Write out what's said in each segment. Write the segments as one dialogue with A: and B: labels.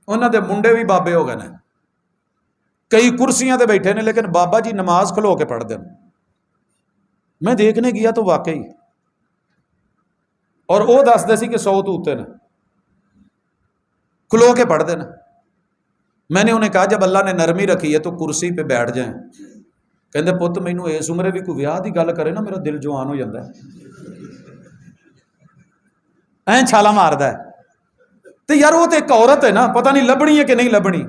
A: انہوں دے منڈے بھی بابے ہو گئے نے، کئی کرسیاں تے بیٹھے نے لیکن بابا جی نماز کھلو کے پڑھ دیں۔ میں دیکھنے گیا تو واقعی، اور وہ دستے سی کہ 100 تو اتنے نے کھلو کے پڑھ دینا۔ میں نے انہیں کہا جب اللہ نے نرمی رکھی ہے تو کرسی پہ بیٹھ جائیں۔ کہندے پت مینوں اس عمرے بھی کوئی ویاہ دی گل کرے نا میرا دل جوان ہو جاتا ہے، این چھالا ماردا ہے۔ تو یار وہ تو ایک عورت ہے نا، پتہ نہیں لبنی ہے کہ نہیں لبنی۔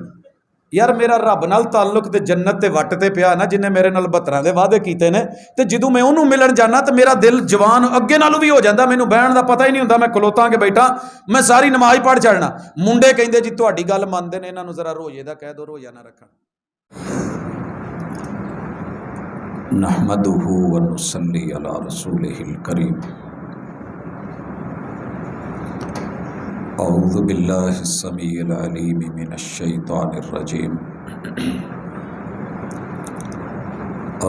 A: یار میرا رب نال تعلق تے جنت تے وٹ تے پیا نا، جنہیں میرے نال 72 دے وعدے کیتے نے، تے جدوں میں انہوں ملن جانا تو میرا دل جوان اگے نالوں بھی ہو جاتا، مینوں بہن دا پتہ ہی نہیں ہوندا، میں کھلوتا کے بیٹھا، میں ساری نماز پڑھ چڑھنا۔ منڈے کہندے جی تہاڈی گل مندے نے، انہاں نوں ذرا روزے دا کہہ دو روزہ نہ رکھن۔ نحمدہ ونصلی علی رسولہ الکریم، اعوذ باللہ السمیع العلیم من الشیطان الرجیم،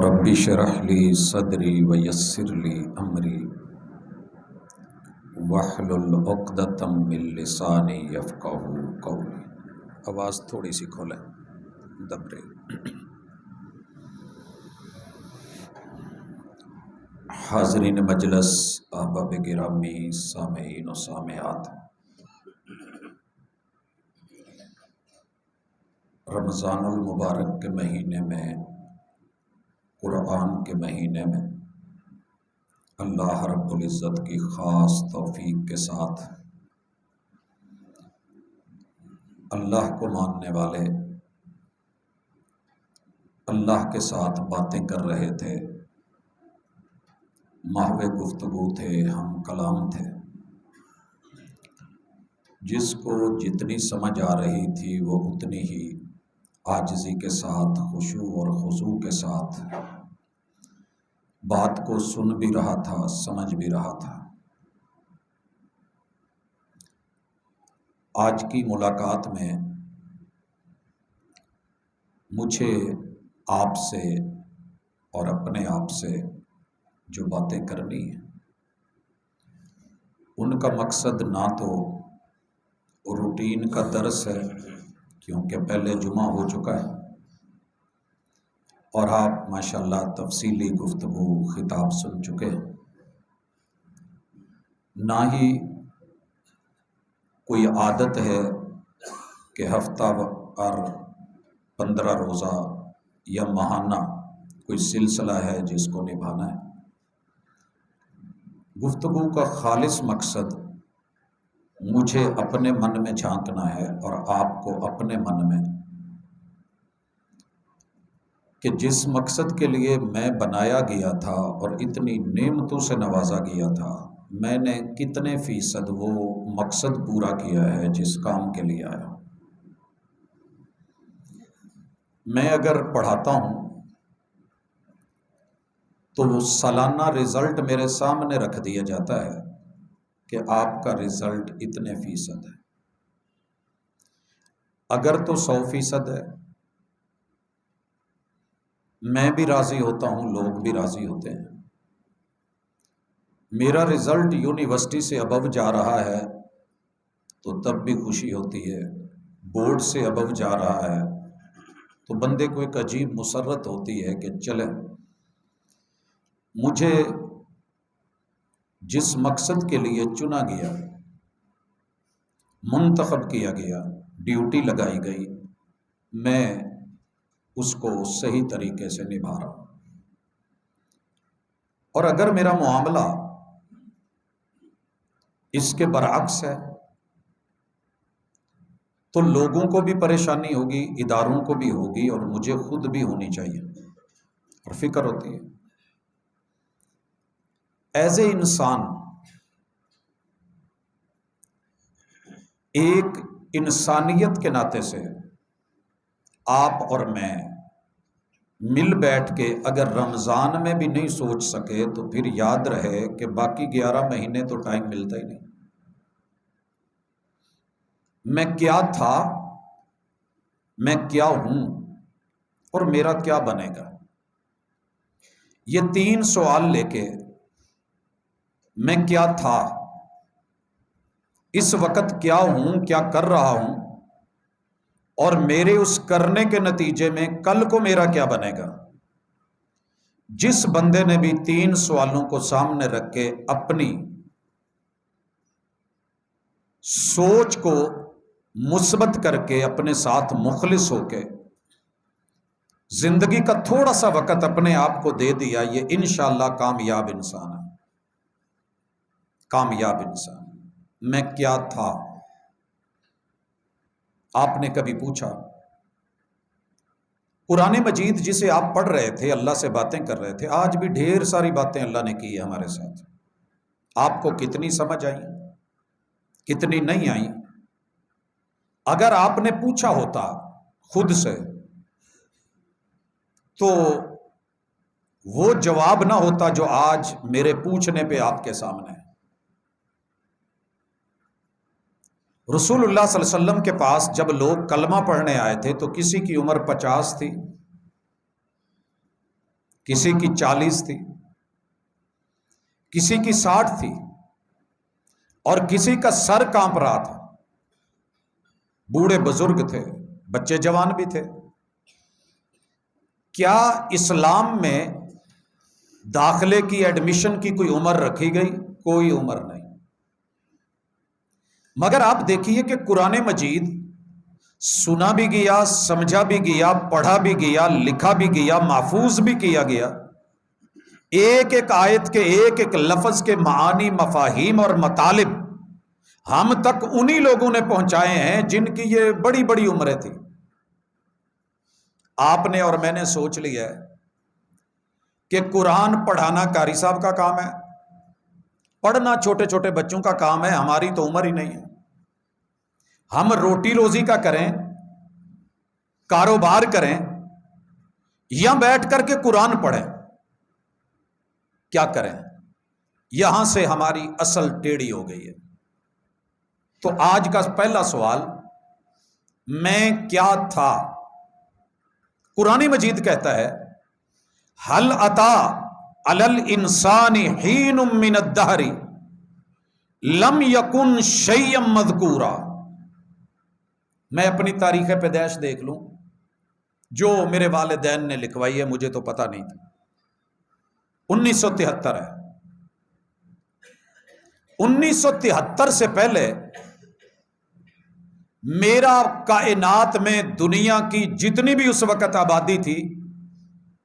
A: رب اشرح لی صدری ویسر لی امری واحلل عقدۃ من لسانی یفقہوا قولی۔ آواز تھوڑی سی کھولیں، دب رہی۔ حاضرین مجلس، احباب گرامی، سامعین و سامعات، رمضان المبارک کے مہینے میں، قرآن کے مہینے میں، اللہ رب العزت کی خاص توفیق کے ساتھ اللہ کو ماننے والے اللہ کے ساتھ باتیں کر رہے تھے، محو گفتگو تھے، ہم کلام تھے۔ جس کو جتنی سمجھ آ رہی تھی وہ اتنی ہی عاجزی کے ساتھ، خشوع اور خضوع کے ساتھ بات کو سن بھی رہا تھا، سمجھ بھی رہا تھا۔ آج کی ملاقات میں مجھے آپ سے اور اپنے آپ سے جو باتیں کرنی ہیں، ان کا مقصد نہ تو روٹین کا درس ہے، کیونکہ پہلے جمعہ ہو چکا ہے اور آپ ماشاءاللہ تفصیلی گفتگو خطاب سن چکے ہیں، نہ ہی کوئی عادت ہے کہ ہفتہ اور 15 روزہ یا ماہانہ کوئی سلسلہ ہے جس کو نبھانا ہے۔ گفتگو کا خالص مقصد مجھے اپنے من میں جھانکنا ہے اور آپ کو اپنے من میں، کہ جس مقصد کے لیے میں بنایا گیا تھا اور اتنی نعمتوں سے نوازا گیا تھا، میں نے کتنے فیصد وہ مقصد پورا کیا ہے جس کام کے لیے آیا۔ میں اگر پڑھاتا ہوں تو وہ سالانہ رزلٹ میرے سامنے رکھ دیا جاتا ہے کہ آپ کا رزلٹ اتنے فیصد ہے۔ اگر تو 100% ہے، میں بھی راضی ہوتا ہوں، لوگ بھی راضی ہوتے ہیں۔ میرا رزلٹ یونیورسٹی سے ابو جا رہا ہے تو تب بھی خوشی ہوتی ہے، بورڈ سے ابو جا رہا ہے تو بندے کو ایک عجیب مسرت ہوتی ہے کہ چلیں، مجھے جس مقصد کے لیے چنا گیا، منتخب کیا گیا، ڈیوٹی لگائی گئی، میں اس کو صحیح طریقے سے نبھا رہا ہوں۔ اور اگر میرا معاملہ اس کے برعکس ہے تو لوگوں کو بھی پریشانی ہوگی، اداروں کو بھی ہوگی، اور مجھے خود بھی ہونی چاہیے اور فکر ہوتی ہے۔ ایز اے انسان، ایک انسانیت کے ناطے سے آپ اور میں مل بیٹھ کے اگر رمضان میں بھی نہیں سوچ سکے تو پھر یاد رہے کہ باقی 11 مہینے تو ٹائم ملتا ہی نہیں۔ میں کیا تھا، میں کیا ہوں، اور میرا کیا بنے گا، یہ 3 سوال لے کے میں کیا تھا، اس وقت کیا ہوں، کیا کر رہا ہوں، اور میرے اس کرنے کے نتیجے میں کل کو میرا کیا بنے گا۔ جس بندے نے بھی 3 سوالوں کو سامنے رکھ کے اپنی سوچ کو مثبت کر کے اپنے ساتھ مخلص ہو کے زندگی کا تھوڑا سا وقت اپنے آپ کو دے دیا، یہ انشاءاللہ کامیاب انسان ہے۔ کامیاب انسان۔ میں کیا تھا؟ آپ نے کبھی پوچھا؟ قرآن مجید جسے آپ پڑھ رہے تھے، اللہ سے باتیں کر رہے تھے، آج بھی ڈھیر ساری باتیں اللہ نے کی ہے ہمارے ساتھ۔ آپ کو کتنی سمجھ آئی، کتنی نہیں آئی؟ اگر آپ نے پوچھا ہوتا خود سے تو وہ جواب نہ ہوتا جو آج میرے پوچھنے پہ آپ کے سامنے ہے۔ رسول اللہ صلی اللہ علیہ وسلم کے پاس جب لوگ کلمہ پڑھنے آئے تھے تو کسی کی عمر 50 تھی، کسی کی 40 تھی، کسی کی 60 تھی، اور کسی کا سر کانپ رہا تھا۔ بوڑھے بزرگ تھے، بچے جوان بھی تھے۔ کیا اسلام میں داخلے کی، ایڈمیشن کی کوئی عمر رکھی گئی؟ کوئی عمر نہیں۔ مگر آپ دیکھیے کہ قرآن مجید سنا بھی گیا، سمجھا بھی گیا، پڑھا بھی گیا، لکھا بھی گیا، محفوظ بھی کیا گیا۔ ایک ایک آیت کے ایک ایک لفظ کے معانی، مفاہیم اور مطالب ہم تک انہی لوگوں نے پہنچائے ہیں جن کی یہ بڑی بڑی عمریں تھیں۔ آپ نے اور میں نے سوچ لیا ہے کہ قرآن پڑھانا قاری صاحب کا کام ہے، پڑھنا چھوٹے چھوٹے بچوں کا کام ہے، ہماری تو عمر ہی نہیں ہے۔ ہم روٹی روزی کا کریں، کاروبار کریں، یا بیٹھ کر کے قرآن پڑھیں، کیا کریں؟ یہاں سے ہماری اصل ٹیڑھی ہو گئی ہے۔ تو آج کا پہلا سوال، میں کیا تھا؟ قرآن مجید کہتا ہے حل اتا علی الانسان حین من الدہر لم یکن شیئا مذکورا۔ میں اپنی تاریخ پیدائش دیکھ لوں جو میرے والدین نے لکھوائی ہے، مجھے تو پتہ نہیں تھا۔ 1973 ہے۔ 1973 سے پہلے میرا کائنات میں دنیا کی جتنی بھی اس وقت آبادی تھی،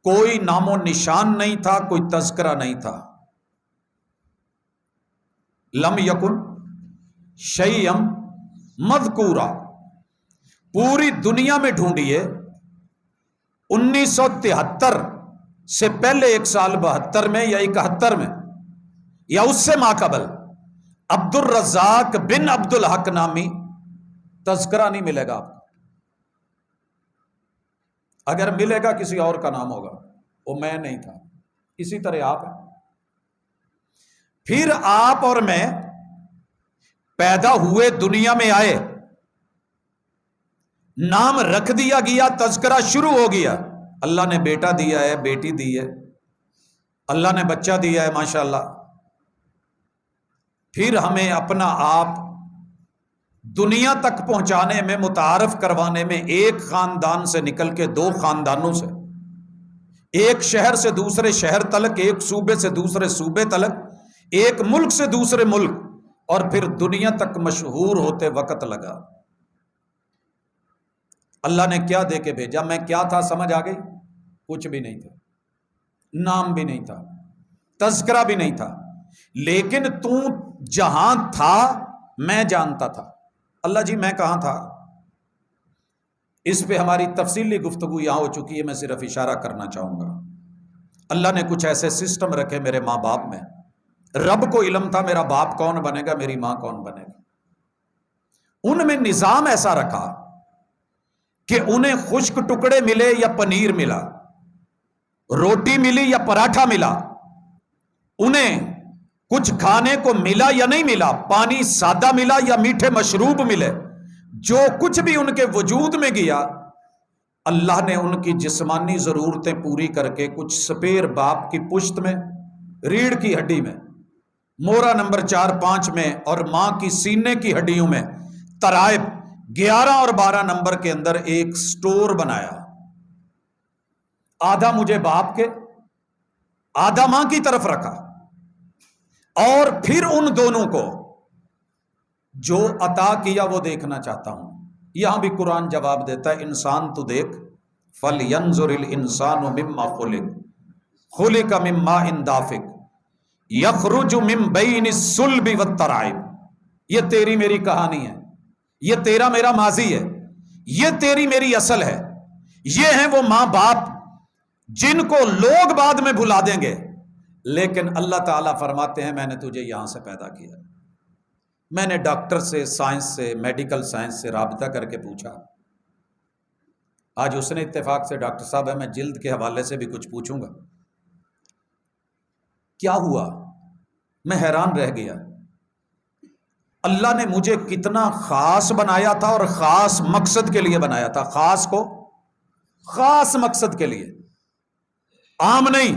A: کوئی نام و نشان نہیں تھا، کوئی تذکرہ نہیں تھا۔ لم یکن شیئا مذکورا۔ پوری دنیا میں ڈھونڈیے، 1973 سے پہلے ایک سال 72 میں یا 71 میں یا اس سے ماقبل عبد الرزاق بن عبد الحق نامی تذکرہ نہیں ملے گا آپ کو۔ اگر ملے گا کسی اور کا نام ہوگا، وہ میں نہیں تھا۔ اسی طرح آپ ہیں۔ پھر آپ اور میں پیدا ہوئے، دنیا میں آئے، نام رکھ دیا گیا، تذکرہ شروع ہو گیا۔ اللہ نے بیٹا دیا ہے، بیٹی دی ہے، اللہ نے بچہ دیا ہے ماشاءاللہ۔ پھر ہمیں اپنا آپ دنیا تک پہنچانے میں، متعارف کروانے میں، ایک خاندان سے نکل کے 2 خاندانوں سے، ایک شہر سے دوسرے شہر تلک، ایک صوبے سے دوسرے صوبے تلک، ایک ملک سے دوسرے ملک، اور پھر دنیا تک مشہور ہوتے وقت لگا۔ اللہ نے کیا دے کے بھیجا؟ میں کیا تھا سمجھ آ گئی؟ کچھ بھی نہیں تھا، نام بھی نہیں تھا، تذکرہ بھی نہیں تھا، لیکن تو جہاں تھا میں جانتا تھا۔ اللہ جی میں کہاں تھا؟ اس پہ ہماری تفصیلی گفتگو یہاں ہو چکی ہے، میں صرف اشارہ کرنا چاہوں گا۔ اللہ نے کچھ ایسے سسٹم رکھے میرے ماں باپ میں، رب کو علم تھا میرا باپ کون بنے گا، میری ماں کون بنے گی۔ ان میں نظام ایسا رکھا کہ انہیں خشک ٹکڑے ملے یا پنیر ملا، روٹی ملی یا پراٹھا ملا، انہیں کچھ کھانے کو ملا یا نہیں ملا، پانی سادہ ملا یا میٹھے مشروب ملے، جو کچھ بھی ان کے وجود میں گیا، اللہ نے ان کی جسمانی ضرورتیں پوری کر کے کچھ سپیر باپ کی پشت میں، ریڑھ کی ہڈی میں، مورا نمبر 4-5 میں، اور ماں کی سینے کی ہڈیوں میں ترائب 11 اور 12 نمبر کے اندر ایک سٹور بنایا، آدھا مجھے باپ کے آدھا ماں کی طرف رکھا، اور پھر ان دونوں کو جو عطا کیا وہ دیکھنا چاہتا ہوں۔ یہاں بھی قرآن جواب دیتا ہے انسان تو دیکھ، فَلْيَنْظُرِ الْإِنسَانُ مِمَّا خُلِقَ مِن مَّاءٍ دَافِقٍ يَخْرُجُ مِن بَيْنِ الصُّلْبِ وَالتَّرَائِبِ۔ یہ تیری میری کہانی ہے، یہ تیرا میرا ماضی ہے، یہ تیری میری اصل ہے۔ یہ ہیں وہ ماں باپ جن کو لوگ بعد میں بھلا دیں گے، لیکن اللہ تعالیٰ فرماتے ہیں میں نے تجھے یہاں سے پیدا کیا۔ میں نے ڈاکٹر سے، سائنس سے، میڈیکل سائنس سے رابطہ کر کے پوچھا، آج اس نے اتفاق سے ڈاکٹر صاحب ہے، میں جلد کے حوالے سے بھی کچھ پوچھوں گا۔ کیا ہوا؟ میں حیران رہ گیا، اللہ نے مجھے کتنا خاص بنایا تھا، اور خاص مقصد کے لیے بنایا تھا، خاص کو خاص مقصد کے لیے، عام نہیں۔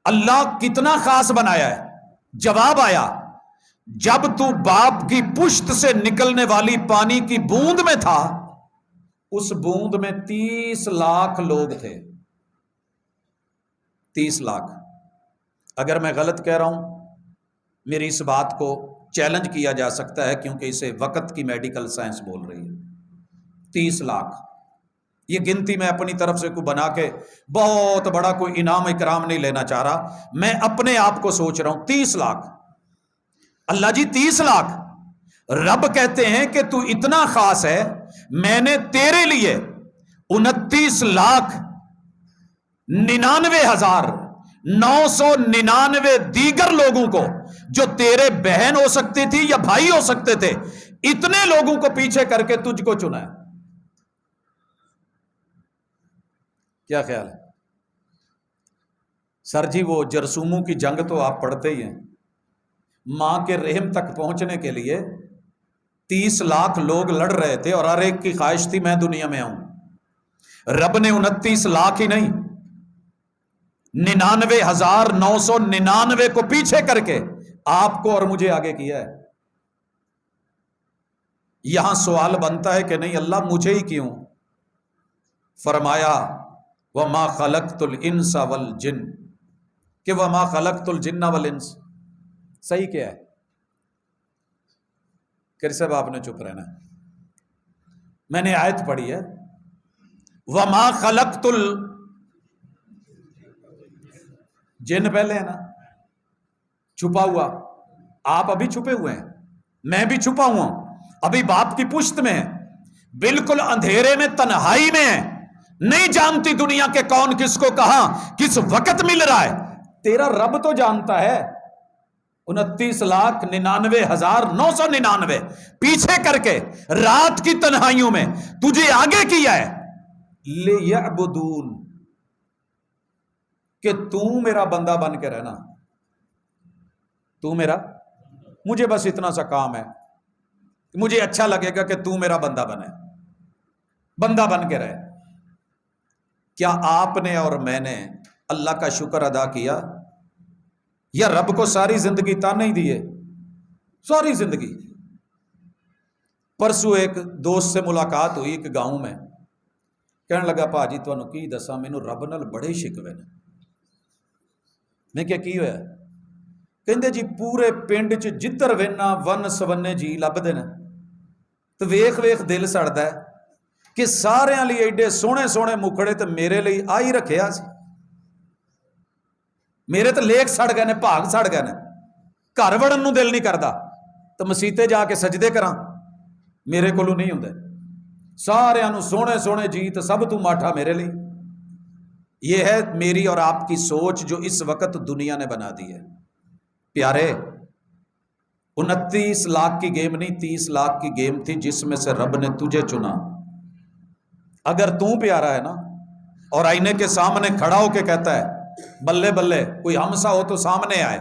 A: اللہ کتنا خاص بنایا ہے؟ جواب آیا، جب تو باپ کی پشت سے نکلنے والی پانی کی بوند میں تھا، اس بوند میں 30 لاکھ لوگ تھے۔ 30 لاکھ۔ اگر میں غلط کہہ رہا ہوں، میری اس بات کو چیلنج کیا جا سکتا ہے، کیونکہ اسے وقت کی میڈیکل سائنس بول رہی ہے۔ 30 لاکھ، یہ گنتی میں اپنی طرف سے کوئی بنا کے بہت بڑا کوئی انعام اکرام نہیں لینا چاہ رہا، میں اپنے آپ کو سوچ رہا ہوں 30 لاکھ۔ اللہ جی 30 لاکھ، رب کہتے ہیں کہ تو اتنا خاص ہے، میں نے تیرے لیے 29,999 دیگر لوگوں کو، جو تیرے بہن ہو سکتی تھی یا بھائی ہو سکتے تھے، اتنے لوگوں کو پیچھے کر کے تجھ کو چنا ہے۔ کیا خیال ہے سر جی؟ وہ جرثوموں کی جنگ تو آپ پڑھتے ہی ہیں، ماں کے رحم تک پہنچنے کے لیے 30 لاکھ لوگ لڑ رہے تھے، اور ہر ایک کی خواہش تھی میں دنیا میں آؤں۔ رب نے 29 لاکھ ہی نہیں، 99,999 کو پیچھے کر کے آپ کو اور مجھے آگے کیا ہے۔ یہاں سوال بنتا ہے کہ نہیں اللہ مجھے ہی کیوں؟ فرمایا وَمَا خَلَقْتُ الْإِنسَ وَالْجِنَّ، کہ وَمَا خَلَقْتُ الْجِنَّ وَالْإِنسَ صحیح کیا ہے؟ کہ صاحب آپ نے چپ رہنا ہے، میں نے آیت پڑھی ہے وَمَا خَلَقْتُ الْجِنَّ، پہلے ہے نا چھپا ہوا، آپ ابھی چھپے ہوئے ہیں، میں بھی چھپا ہوا ہوں، ابھی باپ کی پشت میں ہے، بالکل اندھیرے میں، تنہائی میں ہے، نہیں جانتی دنیا کے کون کس کو کہاں کس وقت مل رہا ہے۔ تیرا رب تو جانتا ہے۔ 29,99,999 پیچھے کر کے رات کی تنہائیوں میں تجھے آگے کیا ہے، لِيَعْبُدُونَ، کہ تو میرا بندہ بن کے رہنا، تو میرا، مجھے بس اتنا سا کام ہے، مجھے اچھا لگے گا کہ تو میرا بندہ بنے، بندہ بن کے رہے۔ کیا آپ نے اور میں نے اللہ کا شکر ادا کیا؟ یا رب کو ساری زندگی تانے ہی دیے؟ ساری زندگی۔ پرسوں ایک دوست سے ملاقات ہوئی ایک گاؤں میں، کہنے لگا پا جی تمہیں کی دساں، مینوں رب نال بڑے شکوے نے۔ میں کیا کی ہویا؟ کہندے جی پورے پنڈ چ جدھر وینا ون سونے جی لبدے نے، تو ویخ ویخ دل سڑدا ہے کہ سارے لیے ایڈے سونے سونے مکھڑے تو میرے لیے آئی رکھیا سی، میرے تو لیک سڑ گئے نے، بھاگ سڑ گئے نے، گھر وڑن نو دل نہیں کرتا، تو مسیتے جا کے سجدے کراں میرے کولوں نہیں ہوندے، سارے نو سونے سونے جیت سب تو ماٹھا میرے لیے۔ یہ ہے میری اور آپ کی سوچ جو اس وقت دنیا نے بنا دی ہے۔ پیارے 29 لاکھ کی گیم نہیں، 30 لاکھ کی گیم تھی جس میں سے رب نے تجھے چنا۔ اگر تو پیارا ہے نا، اور آئینے کے سامنے کھڑا ہو کے کہتا ہے بلے بلے، کوئی ہمسا ہو تو سامنے آئے،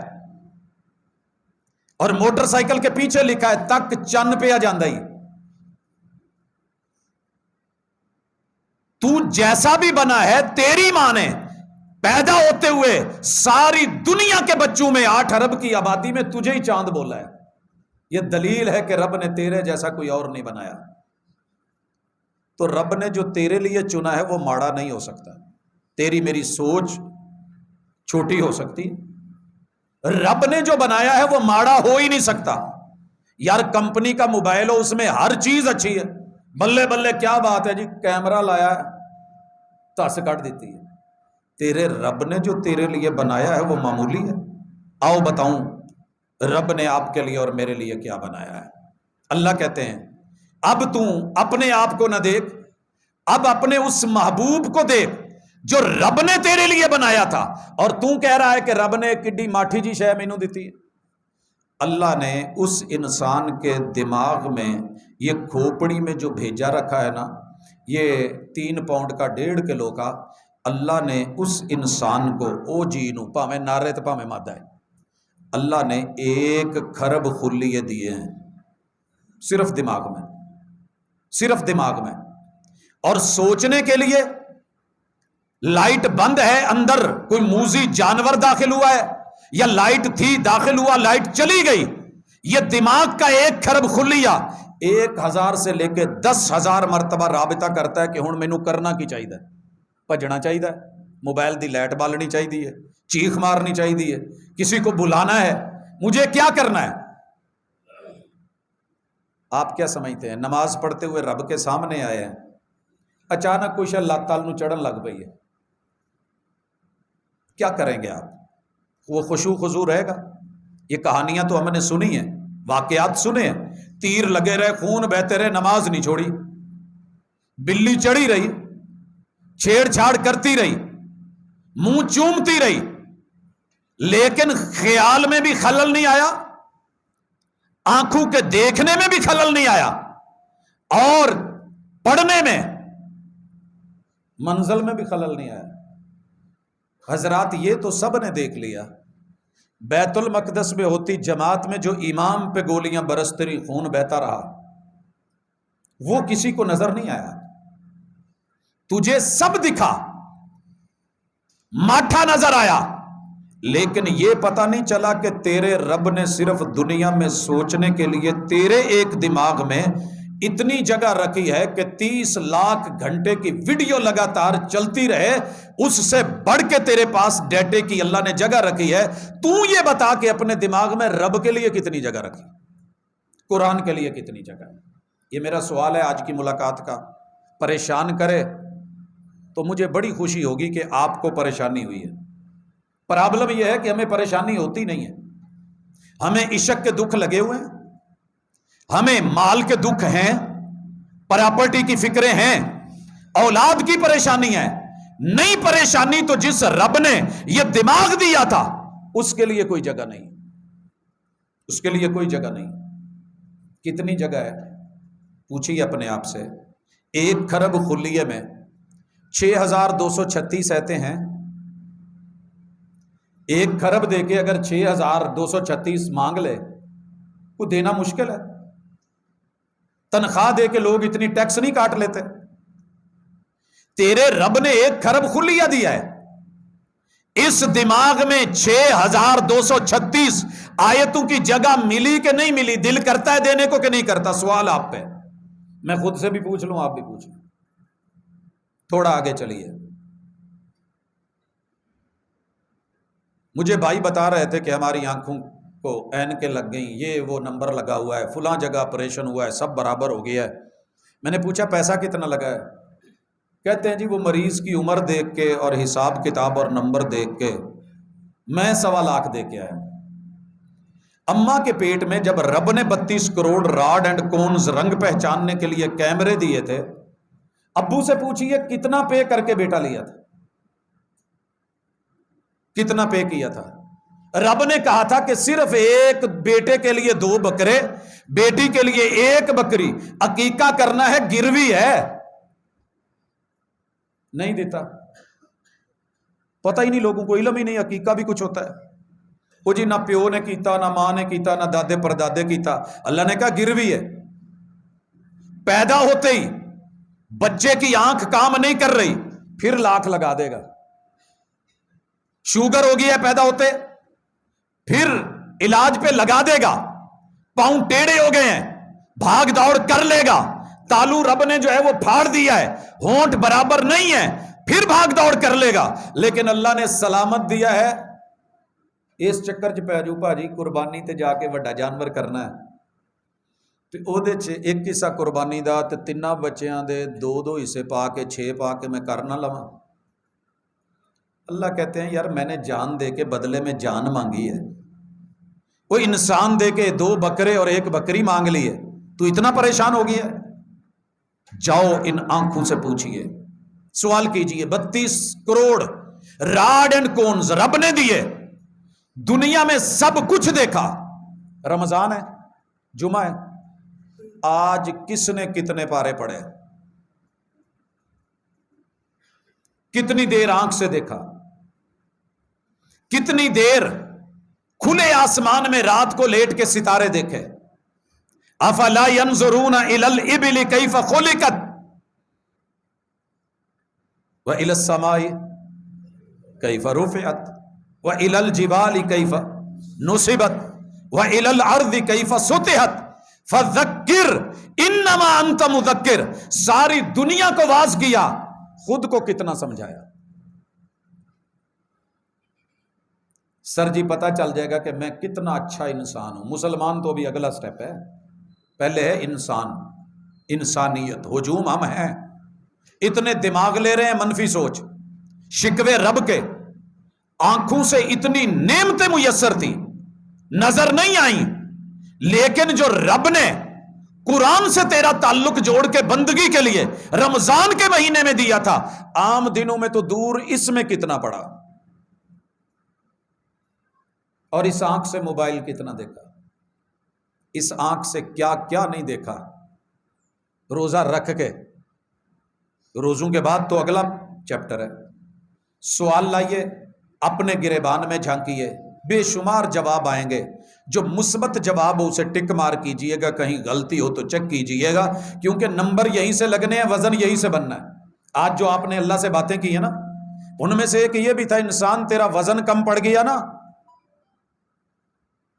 A: اور موٹر سائیکل کے پیچھے لکھا ہے تک چن پہ آ جاندہ ہی، تو جیسا بھی بنا ہے تیری ماں نے پیدا ہوتے ہوئے ساری دنیا کے بچوں میں 8 ارب کی آبادی میں تجھے ہی چاند بولا ہے۔ یہ دلیل ہے کہ رب نے تیرے جیسا کوئی اور نہیں بنایا. تو رب نے جو تیرے لیے چنا ہے وہ ماڑا نہیں ہو سکتا. تیری میری سوچ چھوٹی ہو سکتی، رب نے جو بنایا ہے وہ ماڑا ہو ہی نہیں سکتا. یار کمپنی کا موبائل ہو، اس میں ہر چیز اچھی ہے، بلے بلے کیا بات ہے جی، کیمرہ لایا ہے تس کٹ دیتی ہے. تیرے رب نے جو تیرے لیے بنایا ہے وہ معمولی ہے. آؤ بتاؤں رب نے آپ کے لیے اور میرے لیے کیا بنایا ہے. اللہ کہتے ہیں اب تو اپنے آپ کو نہ دیکھ، اب اپنے اس محبوب کو دیکھ جو رب نے تیرے لیے بنایا تھا، اور تو کہہ رہا ہے کہ رب نے کڈی ماٹھی جی شے مینوں دیتی ہے. اللہ نے اس انسان کے دماغ میں یہ کھوپڑی میں جو بھیجا رکھا ہے نا، یہ 3 پاؤنڈ کا 1.5 کلو کا، اللہ نے اس انسان کو او جی نو پاویں نارے تے پاویں مادہ ہے، اللہ نے 1 کھرب خلیے دیے ہیں صرف دماغ میں، صرف دماغ میں. اور سوچنے کے لیے لائٹ بند ہے، اندر کوئی موذی جانور داخل ہوا ہے، یا لائٹ تھی داخل ہوا لائٹ چلی گئی. یہ دماغ کا 1 کھرب خلیہ 1000 سے لے کے 10,000 مرتبہ رابطہ کرتا ہے کہ ہن مینوں کرنا کی چاہیے، بھجنا چاہیے، موبائل دی لائٹ بالنی چاہیے، چیخ مارنی چاہیے، کسی کو بلانا ہے، مجھے کیا کرنا ہے. آپ کیا سمجھتے ہیں نماز پڑھتے ہوئے رب کے سامنے آئے ہیں، اچانک کوئی شے لت تل نو چڑھن لگ پئی ہے، کیا کریں گے آپ؟ وہ خشوع خضوع رہے گا؟ یہ کہانیاں تو ہم نے سنی ہیں، واقعات سنے ہیں، تیر لگے رہے، خون بہتے رہے، نماز نہیں چھوڑی، بلی چڑھی رہی، چھیڑ چھاڑ کرتی رہی، منہ چومتی رہی، لیکن خیال میں بھی خلل نہیں آیا، آنکھوں کے دیکھنے میں بھی خلل نہیں آیا، اور پڑھنے میں منزل میں بھی خلل نہیں آیا. حضرات یہ تو سب نے دیکھ لیا. بیت المقدس میں ہوتی جماعت میں جو امام پہ گولیاں برستی رہی، خون بہتا رہا، وہ کسی کو نظر نہیں آیا. تجھے سب دکھا، ماٹھا نظر آیا، لیکن یہ پتہ نہیں چلا کہ تیرے رب نے صرف دنیا میں سوچنے کے لیے تیرے ایک دماغ میں اتنی جگہ رکھی ہے کہ 30 لاکھ گھنٹے کی ویڈیو لگاتار چلتی رہے، اس سے بڑھ کے تیرے پاس ڈیٹے کی اللہ نے جگہ رکھی ہے. تو یہ بتا کہ اپنے دماغ میں رب کے لیے کتنی جگہ رکھی، قرآن کے لیے کتنی جگہ ہے. یہ میرا سوال ہے آج کی ملاقات کا. پریشان کرے تو مجھے بڑی خوشی ہوگی کہ آپ کو پریشانی ہوئی ہے. پرابلم یہ ہے کہ ہمیں پریشانی ہوتی نہیں ہے. ہمیں عشق کے دکھ لگے ہوئے ہیں، ہمیں مال کے دکھ ہیں، پراپرٹی کی فکریں ہیں، اولاد کی پریشانی ہے. نہیں پریشانی تو جس رب نے یہ دماغ دیا تھا اس کے لیے کوئی جگہ نہیں، اس کے لیے کوئی جگہ نہیں. کتنی جگہ ہے پوچھیے اپنے آپ سے. 1 کھرب خلیے میں 6236 ایتیں ہیں. 1 کھرب دے کے اگر 6236 مانگ لے، کو دینا مشکل ہے. تنخواہ دے کے لوگ اتنی ٹیکس نہیں کاٹ لیتے. تیرے رب نے 1 کھرب خلیہ دیا ہے، اس دماغ میں 6236 آیتوں کی جگہ ملی کہ نہیں ملی؟ دل کرتا ہے دینے کو کہ نہیں کرتا؟ سوال آپ پہ میں خود سے بھی پوچھ لوں، آپ بھی پوچھ لوں. تھوڑا آگے چلیے. مجھے بھائی بتا رہے تھے کہ ہماری آنکھوں کو اینکیں لگ گئیں، یہ وہ نمبر لگا ہوا ہے، فلاں جگہ آپریشن ہوا ہے، سب برابر ہو گیا ہے. میں نے پوچھا پیسہ کتنا لگا ہے؟ کہتے ہیں جی وہ مریض کی عمر دیکھ کے اور حساب کتاب اور نمبر دیکھ کے میں 1.25 لاکھ دے کے آیا. اماں کے پیٹ میں جب رب نے 32 کروڑ راڈ اینڈ کونز رنگ پہچاننے کے لیے کیمرے دیے تھے، ابو سے پوچھئے کتنا پے کر کے بیٹا لیا تھا، کتنا پے کیا تھا؟ رب نے کہا تھا کہ صرف ایک بیٹے کے لیے 2 بکرے، بیٹی کے لیے 1 بکری، عقیقہ کرنا ہے، گروی ہے. نہیں دیتا. پتہ ہی نہیں، لوگوں کو علم ہی نہیں عقیقہ بھی کچھ ہوتا ہے. وہ جی نہ پیو نے کیتا، نہ ماں نے کیتا، نہ دادے پردادے کیتا. اللہ نے کہا گروی ہے. پیدا ہوتے ہی بچے کی آنکھ کام نہیں کر رہی، پھر لاکھ لگا دے گا. شوگر ہو گئی ہے پیدا ہوتے، پھر علاج پہ لگا دے گا. پاؤں ٹیڑے ہو گئے ہیں، بھاگ دوڑ کر لے گا، تالو رب نے جو ہے وہ پھاڑ دیا ہے، ہونٹ برابر نہیں ہے، پھر بھاگ دوڑ کر لے گا، لیکن اللہ نے سلامت دیا ہے۔ اس چکر چ پی جو بھاجی قربانی تے جا کے وڈا جانور کرنا ہے تے او دے چ ایک حصہ قربانی دا تے تیناں بچیاں دے دو دو حصے پا کے 6 پا کے میں کر نہ لواں۔ اللہ کہتے ہیں یار میں نے جان دے کے بدلے میں جان مانگی ہے، وہ انسان دے کے 2 بکرے اور 1 بکری مانگ لی ہے، تو اتنا پریشان ہو گیا ہے؟ جاؤ ان آنکھوں سے پوچھئے، سوال کیجئے، 32 کروڑ راڈ اینڈ کونز رب نے دیے، دنیا میں سب کچھ دیکھا، رمضان ہے، جمعہ ہے، آج کس نے کتنے پارے پڑھے، کتنی دیر آنکھ سے دیکھا، کتنی دیر کھلے آسمان میں رات کو لیٹ کے ستارے دیکھے، افلا ينظرون الى الابل كيف خلقت والى السماء كيف رفعت والى الجبال كيف نصبت والى الارض كيف سطحت فذکر انما انت مذکر، ساری دنیا کو واعظ کیا، خود کو کتنا سمجھایا۔ سر جی پتہ چل جائے گا کہ میں کتنا اچھا انسان ہوں۔ مسلمان تو بھی اگلا سٹیپ ہے، پہلے ہے انسان، انسانیت، ہجوم ہم ہیں، اتنے دماغ لے رہے ہیں منفی سوچ، شکوے رب کے، آنکھوں سے اتنی نعمتیں میسر تھی نظر نہیں آئیں، لیکن جو رب نے قرآن سے تیرا تعلق جوڑ کے بندگی کے لیے رمضان کے مہینے میں دیا تھا، عام دنوں میں تو دور، اس میں کتنا پڑا، اور اس آنکھ سے موبائل کتنا دیکھا، اس آنکھ سے کیا کیا نہیں دیکھا۔ روزہ رکھ کے، روزوں کے بعد تو اگلا چیپٹر ہے، سوال لائیے، اپنے گریبان میں جھانکیے، بے شمار جواب آئیں گے، جو مثبت جواب ہو اسے ٹک مار کیجئے گا، کہیں غلطی ہو تو چیک کیجئے گا، کیونکہ نمبر یہیں سے لگنے ہیں، وزن یہیں سے بننا ہے۔ آج جو آپ نے اللہ سے باتیں کی ہیں نا، ان میں سے ایک یہ بھی تھا، انسان تیرا وزن کم پڑ گیا نا،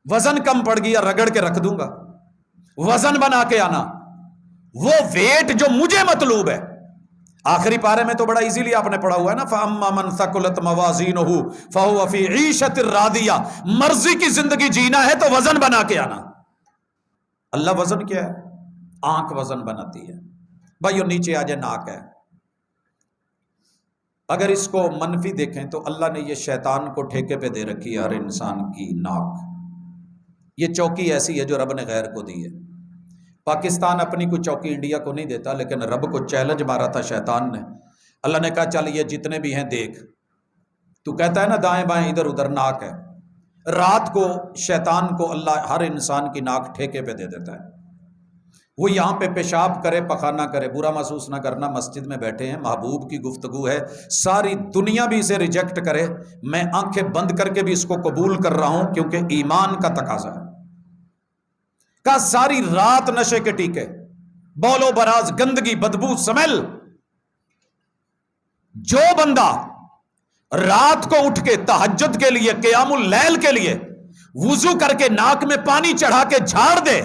A: وزن کم پڑ گیا، رگڑ کے رکھ دوں گا، وزن بنا کے آنا، وہ ویٹ جو مجھے مطلوب ہے۔ آخری پارے میں تو بڑا ایزیلی آپ نے پڑھا ہوا ہے نا، فَأَمَّا مَنْ ثَقُلَتْ مَوَازِينُهُ فَهُوَ فِي عِيشَةٍ رَاضِيَةٍ، مرضی کی زندگی جینا ہے تو وزن بنا کے آنا۔ اللہ وزن کیا ہے؟ آنکھ وزن بناتی ہے بھائیو، نیچے آجے ناک ہے، اگر اس کو منفی دیکھیں تو اللہ نے یہ شیطان کو ٹھیکے پہ دے رکھی ہے، ہر انسان کی ناک، یہ چوکی ایسی ہے جو رب نے غیر کو دی ہے۔ پاکستان اپنی کوئی چوکی انڈیا کو نہیں دیتا، لیکن رب کو چیلنج مارا تھا شیطان نے، اللہ نے کہا چل یہ جتنے بھی ہیں دیکھ، تو کہتا ہے نا دائیں بائیں ادھر ادھر ناک ہے، رات کو شیطان کو اللہ ہر انسان کی ناک ٹھیکے پہ دے دیتا ہے، وہ یہاں پہ پیشاب کرے پخانہ کرے، برا محسوس نہ کرنا، مسجد میں بیٹھے ہیں، محبوب کی گفتگو ہے، ساری دنیا بھی اسے ریجیکٹ کرے، میں آنکھیں بند کر کے بھی اس کو قبول کر رہا ہوں، کیونکہ ایمان کا تقاضا ہے۔ کا ساری رات نشے کے ٹیکے، بول و براز، گندگی، بدبو، سمیل، جو بندہ رات کو اٹھ کے تہجد کے لیے، قیام اللیل کے لیے وضو کر کے ناک میں پانی چڑھا کے جھاڑ دے،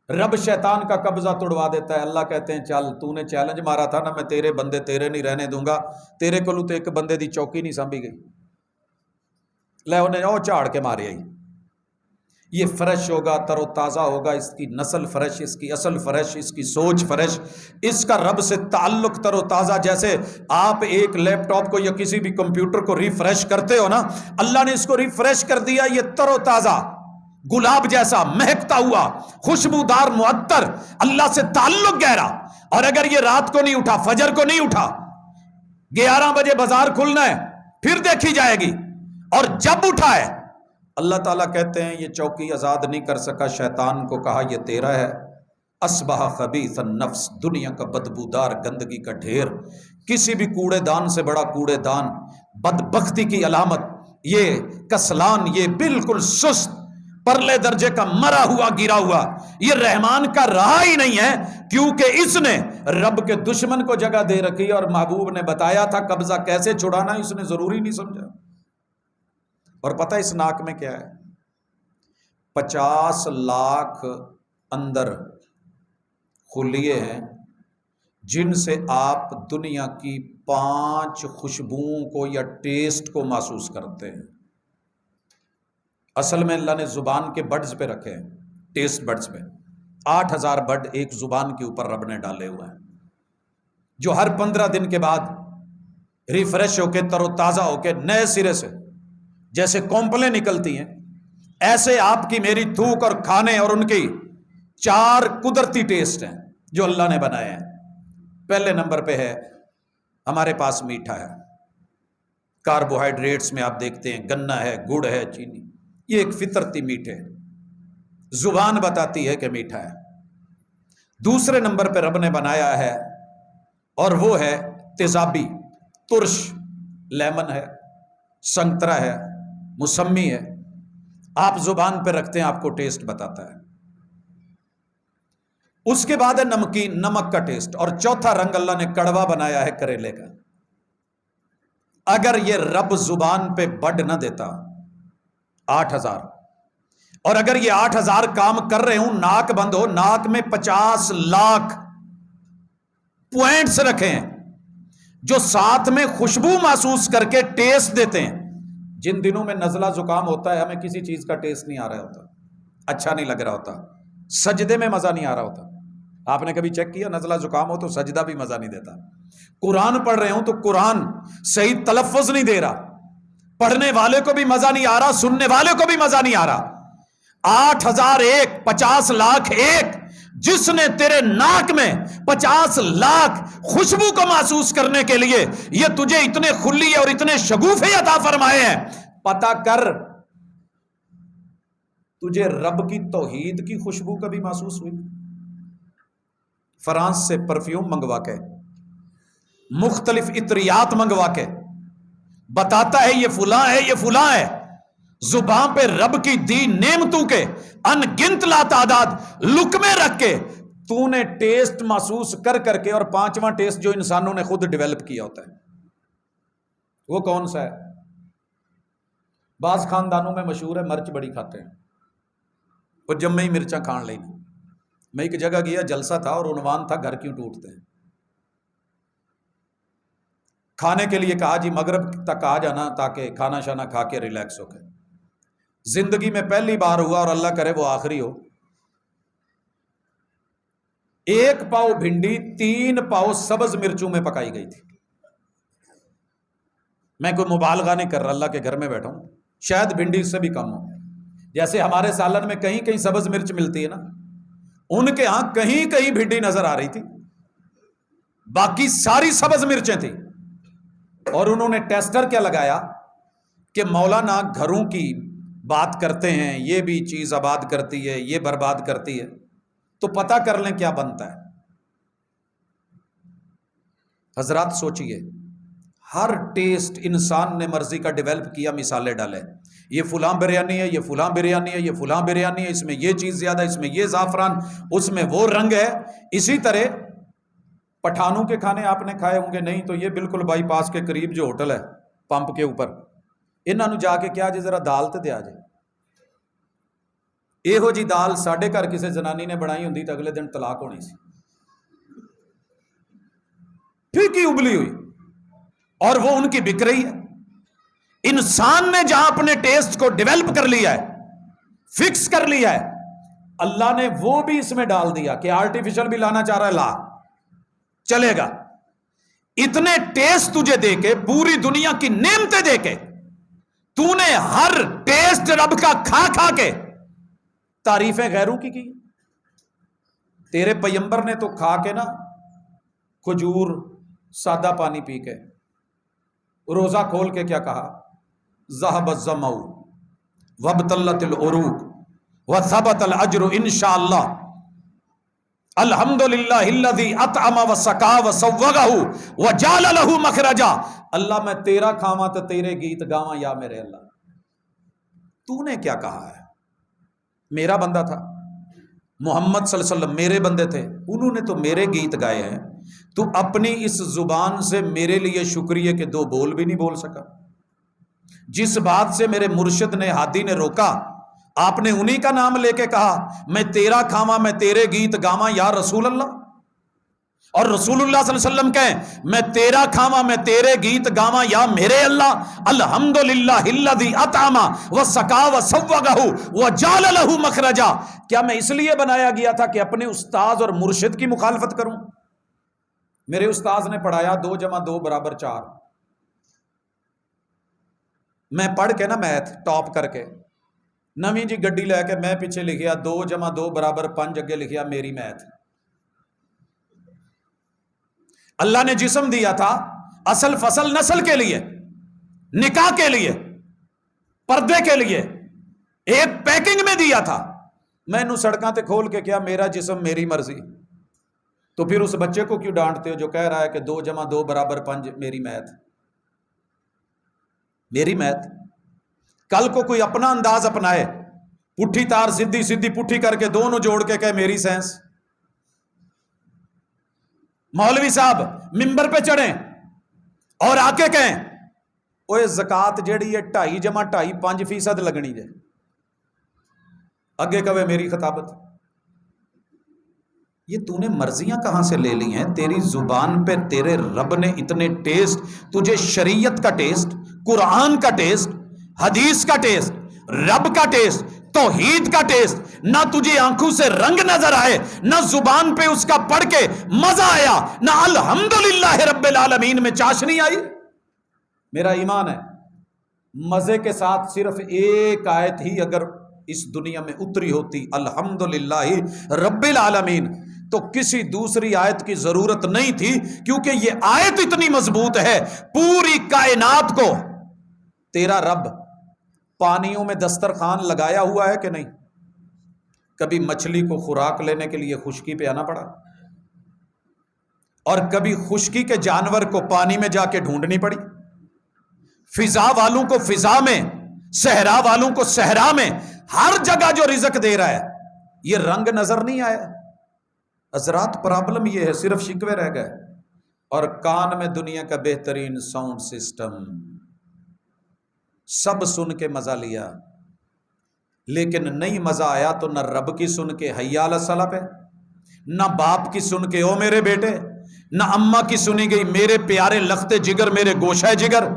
A: رب شیطان کا قبضہ توڑوا دیتا ہے۔ اللہ کہتے ہیں چل تو نے چیلنج مارا تھا نا، میں تیرے بندے تیرے نہیں رہنے دوں گا، تیرے کو تو ایک بندے دی چوکی نہیں سانبھی گئی، لے انہیں او جھاڑ کے مارے آئی، یہ فریش ہوگا، تر و تازہ ہوگا، اس کی نسل فریش، اس کی اصل فریش، اس کی سوچ فریش، اس کا رب سے تعلق تر و تازہ۔ جیسے آپ ایک لیپ ٹاپ کو یا کسی بھی کمپیوٹر کو ریفریش کرتے ہو نا، اللہ نے اس کو ریفریش کر دیا، یہ تر و تازہ، گلاب جیسا مہکتا ہوا، خوشبودار، معطر، اللہ سے تعلق گہرا۔ اور اگر یہ رات کو نہیں اٹھا، فجر کو نہیں اٹھا، 11 بجے بازار کھلنا ہے، پھر دیکھی جائے گی، اور جب اٹھا ہے، اللہ تعالیٰ کہتے ہیں یہ چوکی آزاد نہیں کر سکا، شیطان کو کہا یہ تیرا ہے، اصبح خبیث النفس، دنیا کا بدبودار گندگی کا ڈھیر، کسی بھی کوڑے دان سے بڑا کوڑے دان، بدبختی کی علامت، یہ کسلان، یہ بالکل سست، پرلے درجے کا مرا ہوا گرا ہوا، یہ رحمان کا رہا ہی نہیں ہے، کیونکہ اس نے رب کے دشمن کو جگہ دے رکھی، اور محبوب نے بتایا تھا قبضہ کیسے چھڑانا، اس نے ضروری نہیں سمجھا۔ اور پتہ اس ناک میں کیا ہے؟ 50 لاکھ اندر خلیے ہیں جن سے آپ دنیا کی 5 خوشبوؤں کو یا ٹیسٹ کو محسوس کرتے ہیں۔ اصل میں اللہ نے زبان کے بڈز پہ رکھے ہیں، ٹیسٹ بڈز پہ 8000 بڈ ایک زبان کے اوپر رب نے ڈالے ہوئے ہیں، جو ہر 15 دن کے بعد ریفریش ہو کے تر و تازہ ہو کے نئے سرے سے جیسے کمپلیں نکلتی ہیں، ایسے آپ کی میری تھوک اور کھانے اور ان کی 4 قدرتی ٹیسٹ ہیں جو اللہ نے بنائے ہیں۔ پہلے نمبر پہ ہے ہمارے پاس میٹھا ہے، کاربوہائیڈریٹس میں آپ دیکھتے ہیں گنا ہے، گڑ ہے، چینی، یہ ایک فطرتی میٹھے، زبان بتاتی ہے کہ میٹھا ہے۔ دوسرے نمبر پہ رب نے بنایا ہے اور وہ ہے تیزابی، ترش، لیمن ہے، سنترا ہے، موسمی ہے، آپ زبان پہ رکھتے ہیں آپ کو ٹیسٹ بتاتا ہے۔ اس کے بعد ہے نمکین، نمک کا ٹیسٹ، اور چوتھا رنگ اللہ نے کڑوا بنایا ہے کریلے کا۔ اگر یہ رب زبان پہ بڈ نہ دیتا 8000، اور اگر یہ 8000 کام کر رہے ہوں، ناک بند ہو، ناک میں 50 لاکھ پوائنٹس رکھے ہیں جو ساتھ میں خوشبو محسوس کر کے ٹیسٹ دیتے ہیں۔ جن دنوں میں نزلہ زکام ہوتا ہے ہمیں کسی چیز کا ٹیسٹ نہیں آ رہا ہوتا، اچھا نہیں لگ رہا ہوتا، سجدے میں مزہ نہیں آ رہا ہوتا۔ آپ نے کبھی چیک کیا نزلہ زکام ہو تو سجدہ بھی مزہ نہیں دیتا؟ قرآن پڑھ رہے ہوں تو قرآن صحیح تلفظ نہیں دے رہا، پڑھنے والے کو بھی مزہ نہیں آ رہا، سننے والے کو بھی مزہ نہیں آ رہا۔ 8001، 50 لاکھ ایک، جس نے تیرے ناک میں 50 لاکھ خوشبو کو محسوس کرنے کے لیے یہ تجھے اتنے خلی اور اتنے شگوفے عطا فرمائے ہیں، پتہ کر تجھے رب کی توحید کی خوشبو کبھی محسوس ہوئی؟ فرانس سے پرفیوم منگوا کے، مختلف عطریات منگوا کے بتاتا ہے یہ فلاں ہے، یہ فلاں ہے، زبان پہ رب کی دی نعمتوں کے ان گنت لا تعداد لقمے رکھ کے تو نے ٹیسٹ محسوس کر کر کے، اور 5واں ٹیسٹ جو انسانوں نے خود ڈیولپ کیا ہوتا ہے وہ کون سا ہے؟ بعض خاندانوں میں مشہور ہے مرچ بڑی کھاتے ہیں، وہ جب میں ہی مرچاں کھان لیں۔ میں ایک جگہ گیا، جلسہ تھا اور عنوان تھا گھر کیوں ٹوٹتے ہیں۔ کھانے کے لیے کہا جی مغرب تک آ جانا تاکہ کھانا شانا کھا کے ریلیکس ہو کے۔ زندگی میں پہلی بار ہوا، اور اللہ کرے وہ آخری ہو، 1 پاؤ بھنڈی 3 پاؤ سبز مرچوں میں پکائی گئی تھی۔ میں کوئی مبالغہ نہیں کر رہا، اللہ کے گھر میں بیٹھا ہوں، شاید بھنڈی اس سے بھی کم ہو۔ جیسے ہمارے سالن میں کہیں کہیں سبز مرچ ملتی ہے نا، ان کے ہاں کہیں کہیں بھنڈی نظر آ رہی تھی، باقی ساری سبز مرچیں تھیں۔ اور انہوں نے ٹیسٹر کیا لگایا کہ مولانا گھروں کی بات کرتے ہیں، یہ بھی چیز آباد کرتی ہے، یہ برباد کرتی ہے، تو پتہ کر لیں کیا بنتا ہے۔ حضرات سوچئے، ہر ٹیسٹ انسان نے مرضی کا ڈیولپ کیا، مثالیں ڈالے، یہ فلاں بریانی ہے، یہ فلاں بریانی ہے، یہ فلاں بریانی ہے، اس میں یہ چیز زیادہ، اس میں یہ زعفران، اس میں وہ رنگ ہے۔ اسی طرح پٹھانوں کے کھانے آپ نے کھائے ہوں گے، نہیں تو یہ بالکل بائی پاس کے قریب جو ہوٹل ہے پمپ کے اوپر، انہاں نو جا کے کیا جی ذرا دال تے دیا جائے، یہو جی دال ساڈے گھر کسی زنانی نے بنائی ہوندی تو اگلے دن طلاق ہونی سی، پھیکی ابلی ہوئی، اور وہ ان کی بک رہی ہے۔ انسان نے جہاں اپنے ٹیسٹ کو ڈیولپ کر لیا ہے، فکس کر لیا ہے، اللہ نے وہ بھی اس میں ڈال دیا کہ آرٹیفیشل بھی لانا چاہ رہا ہے لا، چلے گا۔ اتنے ٹیسٹ تجھے دے کے، پوری دنیا کی نعمتیں دے کے، تو نے ہر ٹیسٹ رب کا کھا کھا کے تعریفیں غیروں کی کی۔ تیرے پیمبر نے تو کھا کے نا کھجور سادہ پانی پی کے روزہ کھول کے کیا کہا؟ ذهب الظمأ وابتلت العروق وثبت الاجر انشاءاللہ، الحمدللہ الذی اطعم وسقا وسوغہ وجعل له مخرجا۔ اللہ میں تیرا کھاواں تو تیرے گیت گاواں یا میرے اللہ۔ تو نے کیا کہا ہے؟ میرا بندہ تھا محمد صلی اللہ علیہ وسلم، میرے بندے تھے، انہوں نے تو میرے گیت گائے ہیں، تو اپنی اس زبان سے میرے لیے شکریہ کہ 2 بول بھی نہیں بول سکا۔ جس بات سے میرے مرشد نے، ہادی نے روکا، آپ نے انہی کا نام لے کے کہا میں تیرا کھاواں میں تیرے گیت گاواں یا رسول اللہ، اور رسول اللہ صلی اللہ علیہ وسلم کہیں میں تیرا کھاواں میں تیرے گیت گاواں یا میرے اللہ، الحمدللہ الذی اطعم وسقا وسوغہ وجعل لہ مخرجا۔ کیا میں اس لیے بنایا گیا تھا کہ اپنے استاذ اور مرشد کی مخالفت کروں؟ میرے استاذ نے پڑھایا 2 + 2 = 4، میں پڑھ کے نا میتھ ٹاپ کر کے نویں جی گڈی لے کے میں پیچھے لکھیا 2 + 2 = 5، اگے لکھیا میری میتھ۔ اللہ نے جسم دیا تھا اصل فصل نسل کے لیے، نکاح کے لیے، پردے کے لیے، ایک پیکنگ میں دیا تھا۔ میں نو سڑکاں تے کھول کے کیا میرا جسم میری مرضی، تو پھر اس بچے کو کیوں ڈانٹتے ہو جو کہہ رہا ہے کہ 2 + 2 = 5 میری میتھ؟ میری میتھ۔ کل کو کوئی اپنا انداز اپنائے، پٹھی تار سیدھی سیدھی پٹھی کر کے دونوں جوڑ کے کہے میری سائنس۔ مولوی صاحب ممبر پہ چڑھیں اور آ کے کہیں اوے زکات جیڑی ہے 2.5 + 2.5 5% لگنی جائے، اگے کہے میری خطابت۔ یہ تو نے مرضیاں کہاں سے لے لی ہیں؟ تیری زبان پہ تیرے رب نے اتنے ٹیسٹ، تجھے شریعت کا ٹیسٹ، قرآن کا ٹیسٹ، حدیث کا ٹیسٹ، رب کا ٹیسٹ، توحید کا ٹیسٹ، نہ تجھے آنکھوں سے رنگ نظر آئے، نہ زبان پہ اس کا پڑھ کے مزہ آیا، نہ الحمدللہ رب العالمین میں چاشنی آئی۔ میرا ایمان ہے مزے کے ساتھ صرف ایک آیت ہی اگر اس دنیا میں اتری ہوتی الحمدللہ رب العالمین، تو کسی دوسری آیت کی ضرورت نہیں تھی، کیونکہ یہ آیت اتنی مضبوط ہے۔ پوری کائنات کو تیرا رب پانیوں میں دسترخوان لگایا ہوا ہے کہ نہیں؟ کبھی مچھلی کو خوراک لینے کے لیے خشکی پہ آنا پڑا، اور کبھی خشکی کے جانور کو پانی میں جا کے ڈھونڈنی پڑی؟ فضا والوں کو فضا میں، صحرا والوں کو صحرا میں، ہر جگہ جو رزق دے رہا ہے، یہ رنگ نظر نہیں آیا؟ حضرات پرابلم یہ ہے، صرف شکوے رہ گئے، اور کان میں دنیا کا بہترین ساؤنڈ سسٹم، سب سن کے مزہ لیا، لیکن نہیں مزہ آیا تو نہ رب کی سن کے حی علی الصلاۃ پہ، نہ باپ کی سن کے او میرے بیٹے، نہ اماں کی سنی گئی میرے پیارے لختے جگر، میرے گوشہ جگر،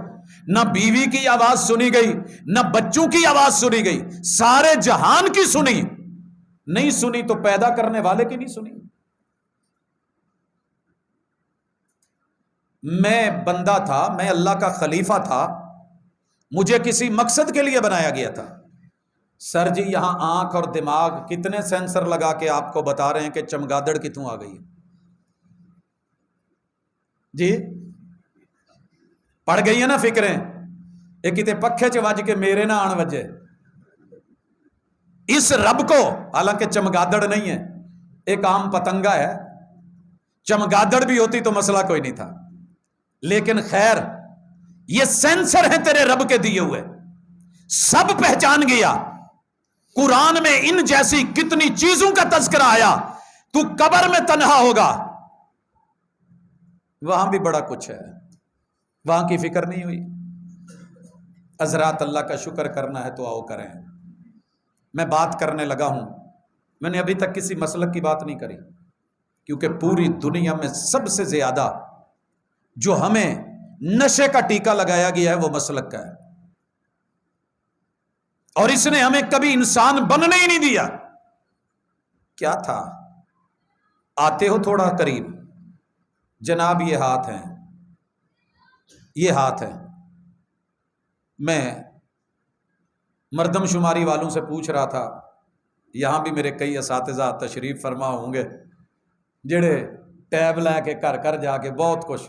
A: نہ بیوی کی آواز سنی گئی، نہ بچوں کی آواز سنی گئی، سارے جہان کی سنی نہیں، سنی تو پیدا کرنے والے کی نہیں سنی۔ میں بندہ تھا، میں اللہ کا خلیفہ تھا، مجھے کسی مقصد کے لیے بنایا گیا تھا۔ سر جی یہاں آنکھ اور دماغ کتنے سینسر لگا کے آپ کو بتا رہے ہیں کہ چمگادڑ کتوں آ گئی ہے؟ جی پڑ گئی ہیں نا فکریں، ایک کتے پکھے چ وج کے میرے نہ آن وجے۔ اس رب کو، حالانکہ چمگادڑ نہیں ہے، ایک عام پتنگا ہے، چمگادڑ بھی ہوتی تو مسئلہ کوئی نہیں تھا، لیکن خیر یہ سینسر ہیں تیرے رب کے دیے ہوئے، سب پہچان گیا۔ قرآن میں ان جیسی کتنی چیزوں کا تذکرہ آیا، تو قبر میں تنہا ہوگا، وہاں بھی بڑا کچھ ہے، وہاں کی فکر نہیں ہوئی۔ حضرات اللہ کا شکر کرنا ہے تو آؤ کریں۔ میں بات کرنے لگا ہوں، میں نے ابھی تک کسی مسلک کی بات نہیں کری، کیونکہ پوری دنیا میں سب سے زیادہ جو ہمیں نشے کا ٹیکہ لگایا گیا ہے وہ مسلک کا ہے، اور اس نے ہمیں کبھی انسان بننے ہی نہیں دیا۔ کیا تھا؟ آتے ہو تھوڑا قریب، جناب یہ ہاتھ ہیں، یہ ہاتھ ہیں۔ میں مردم شماری والوں سے پوچھ رہا تھا، یہاں بھی میرے کئی اساتذہ تشریف فرما ہوں گے جڑے ٹیب لے کے گھر گھر جا کے بہت کچھ۔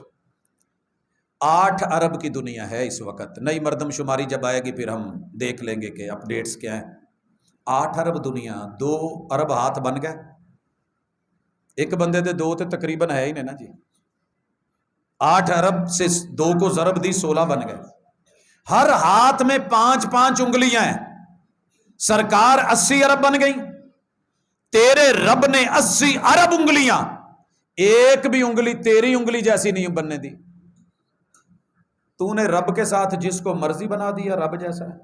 A: 8 ارب کی دنیا ہے اس وقت، نئی مردم شماری جب آئے گی پھر ہم دیکھ لیں گے کہ اپڈیٹس کیا ہیں۔ 8 ارب دنیا، 2 ارب ہاتھ بن گئے، ایک بندے دے 2 تے تقریباً ہے ہی نہیں نا جی۔ 8 ارب سے 2 کو ضرب دی 16 بن گئے، ہر ہاتھ میں 5 انگلیاں ہیں، سرکار 80 ارب بن گئی، تیرے رب نے 80 ارب انگلیاں، ایک بھی انگلی تیری انگلی جیسی نہیں بننے دی۔ تو نے رب کے ساتھ جس کو مرضی بنا دیا رب جیسا ہے۔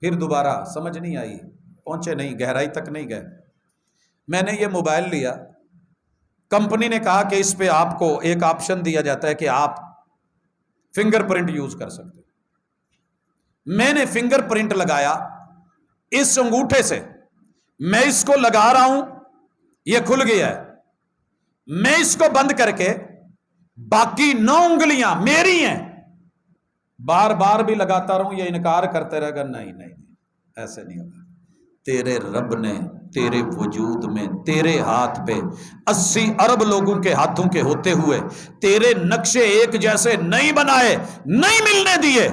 A: پھر دوبارہ سمجھ نہیں آئی، پہنچے نہیں، گہرائی تک نہیں گئے۔ میں نے یہ موبائل لیا، کمپنی نے کہا کہ اس پہ آپ کو ایک آپشن دیا جاتا ہے کہ آپ فنگر پرنٹ یوز کر سکتے۔ میں نے فنگر پرنٹ لگایا اس انگوٹھے سے، میں اس کو لگا رہا ہوں، یہ کھل گیا ہے، میں اس کو بند کر کے باقی 9 انگلیاں میری ہیں، بار بار بھی لگاتا رہوں، یہ انکار کرتے رہے گا، نہیں نہیں ایسے نہیں ہوگا۔ تیرے رب نے تیرے وجود میں تیرے ہاتھ پہ 80 ارب لوگوں کے ہاتھوں کے ہوتے ہوئے تیرے نقشے ایک جیسے نہیں بنائے، نہیں ملنے دیے۔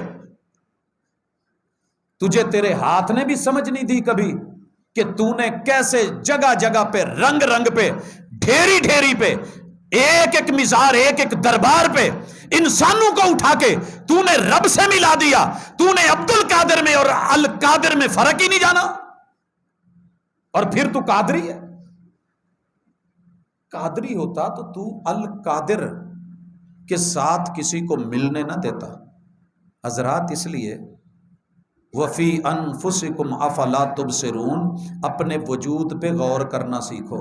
A: تجھے تیرے ہاتھ نے بھی سمجھ نہیں دی کبھی کہ تو نے کیسے جگہ جگہ پہ، رنگ رنگ پہ، ڈھیری ڈھیری پہ، ایک ایک مزار، ایک ایک دربار پہ انسانوں کو اٹھا کے تو نے رب سے ملا دیا۔ تو نے عبد القادر میں اور القادر میں فرق ہی نہیں جانا، اور پھر تو قادری ہے۔ قادری ہوتا تو القادر کے ساتھ کسی کو ملنے نہ دیتا۔ حضرات اس لیے وفی انفسکم افلا تبصرون، اپنے وجود پہ غور کرنا سیکھو۔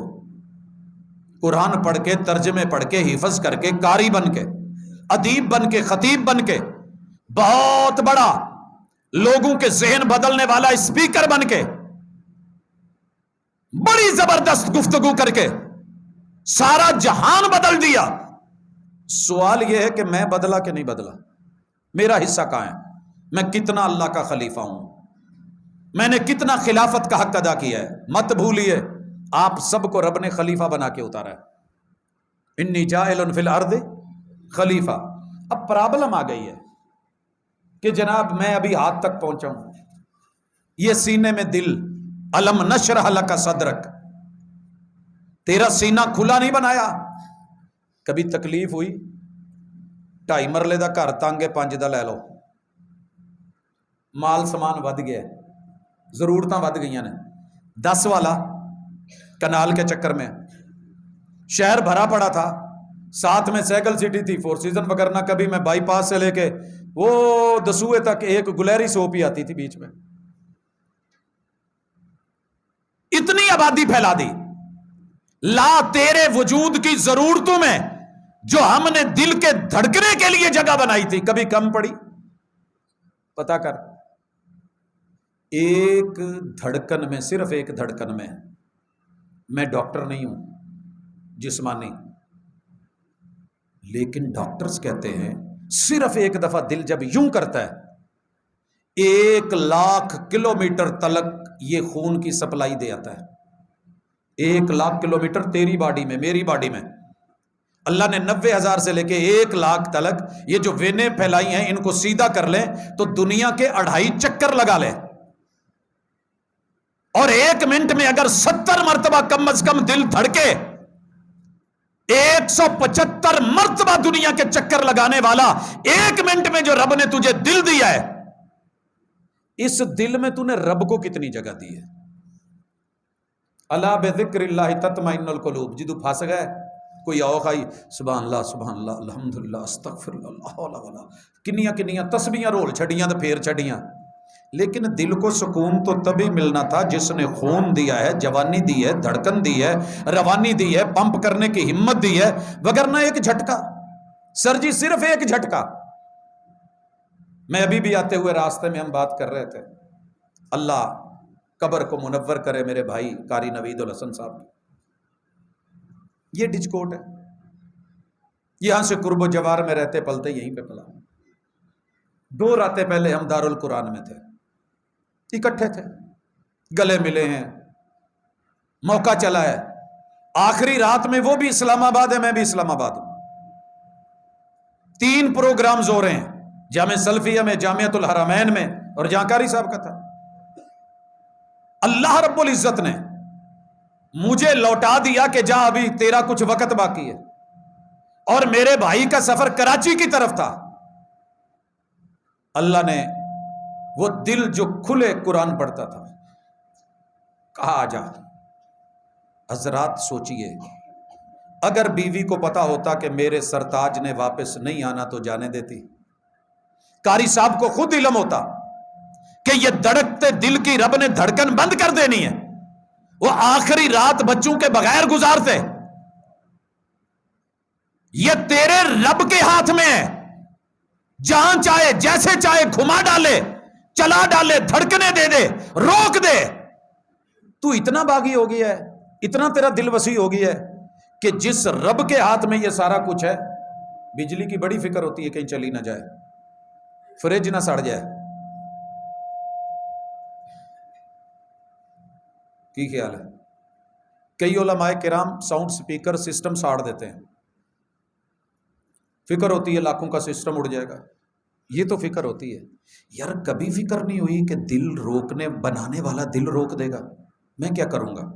A: قرآن پڑھ کے، ترجمے پڑھ کے، حفظ کر کے، قاری بن کے، ادیب بن کے، خطیب بن کے، بہت بڑا لوگوں کے ذہن بدلنے والا اسپیکر بن کے، بڑی زبردست گفتگو کر کے سارا جہان بدل دیا۔ سوال یہ ہے کہ میں بدلا کہ نہیں بدلا؟ میرا حصہ کہاں ہے؟ میں کتنا اللہ کا خلیفہ ہوں؟ میں نے کتنا خلافت کا حق ادا کیا ہے؟ مت بھولیے آپ سب کو رب نے خلیفہ بنا کے اتارا ہے۔ انی جاعل فی الارض خلیفہ۔ اب پرابلم آ گئی ہے کہ جناب میں ابھی ہاتھ تک پہنچا ہوں، یہ سینے میں دل، الم نشرح لک صدرک، تیرا سینہ کھلا نہیں بنایا۔ کبھی تکلیف ہوئی؟ 2.5 مرلے دا گھر تنگ ہے، 5 دا لے لو، مال سامان ود گیا، ضرورتاں ود گئیاں نے، 10 والا کنال کے چکر میں، شہر بھرا پڑا تھا، ساتھ میں سائیکل سٹی تھی، 4 سیزن وغیرہ نہ، کبھی میں بائی پاس سے لے کے وہ دسوئے تک ایک گلیری سوپ ہی آتی تھی بیچ میں، اتنی آبادی پھیلا دی۔ لا تیرے وجود کی ضرورتوں میں جو ہم نے دل کے دھڑکنے کے لیے جگہ بنائی تھی کبھی کم پڑی؟ پتا کر، ایک دھڑکن میں، صرف ایک دھڑکن میں ڈاکٹر نہیں ہوں جسمانی، لیکن ڈاکٹرز کہتے ہیں صرف ایک دفعہ دل جب یوں کرتا ہے 1,00,000 کلومیٹر تلک یہ خون کی سپلائی دے آتا ہے۔ 1,00,000 کلومیٹر تیری باڈی میں، میری باڈی میں، اللہ نے 90,000 سے لے کے 1,00,000 تلک یہ جو وینے پھیلائی ہیں، ان کو سیدھا کر لیں تو دنیا کے 2.5 چکر لگا لیں، اور 1 منٹ میں اگر 70 مرتبہ کم از کم دل دھڑکے، 175 مرتبہ دنیا کے چکر لگانے والا 1 منٹ میں جو رب نے تجھے دل دیا ہے، اس دل میں تو نے رب کو کتنی جگہ دی ہے؟ الا بذکر اللہ تطمئن القلوب۔ جدو پھنس گئے کوئی اوق آئی، سبحان اللہ الحمدللہ استغفر اللہ، کنیاں تسبیحاں رول چھڑیاں تو پھیر چھڑیاں، لیکن دل کو سکون تو تبھی ملنا تھا جس نے خون دیا ہے، جوانی دی ہے، دھڑکن دی ہے، روانی دی ہے، پمپ کرنے کی ہمت دی ہے، وگرنہ ایک جھٹکا، سر جی صرف ایک جھٹکا۔ میں ابھی بھی آتے ہوئے راستے میں ہم بات کر رہے تھے، اللہ قبر کو منور کرے میرے بھائی قاری نوید الحسن صاحب کی، یہ ڈچکوٹ ہے، یہاں سے قرب و جوار میں رہتے پلتے یہیں پہ پلا۔ 2 راتیں پہلے ہم دارالقرآن میں تھے، اکٹھے تھے، گلے ملے ہیں، موقع چلا ہے، آخری رات میں وہ بھی اسلام آباد ہے، میں بھی اسلام آباد ہوں، 3 پروگرامز ہو رہے ہیں، جامع سلفیہ میں، جامعۃ الحرمین میں، اور جہاں قاری صاحب کا تھا۔ اللہ رب العزت نے مجھے لوٹا دیا کہ جہاں ابھی تیرا کچھ وقت باقی ہے، اور میرے بھائی کا سفر کراچی کی طرف تھا۔ اللہ نے وہ دل جو کھلے قرآن پڑھتا تھا کہا آجا۔ حضرات سوچئے، اگر بیوی کو پتا ہوتا کہ میرے سرتاج نے واپس نہیں آنا تو جانے دیتی؟ قاری صاحب کو خود علم ہوتا کہ یہ دھڑکتے دل کی رب نے دھڑکن بند کر دینی ہے. وہ آخری رات بچوں کے بغیر گزارتے. یہ تیرے رب کے ہاتھ میں ہے. جہاں چاہے جیسے چاہے گھما ڈالے, چلا ڈالے, دھڑکنے دے دے, روک دے. تو اتنا باغی ہو گیا ہے, اتنا تیرا دل وسیع ہو گیا ہے کہ جس رب کے ہاتھ میں یہ سارا کچھ ہے, بجلی کی بڑی فکر ہوتی ہے کہیں چلی نہ جائے, فریج نہ سڑ جائے. کی خیال ہے؟ کئی علماء کرام ساؤنڈ سپیکر سسٹم ساڑ دیتے ہیں. فکر ہوتی ہے لاکھوں کا سسٹم اڑ جائے گا. یہ تو فکر ہوتی ہے. یار کبھی فکر نہیں ہوئی کہ دل روکنے بنانے والا دل روک دے گا, میں کیا کروں گا؟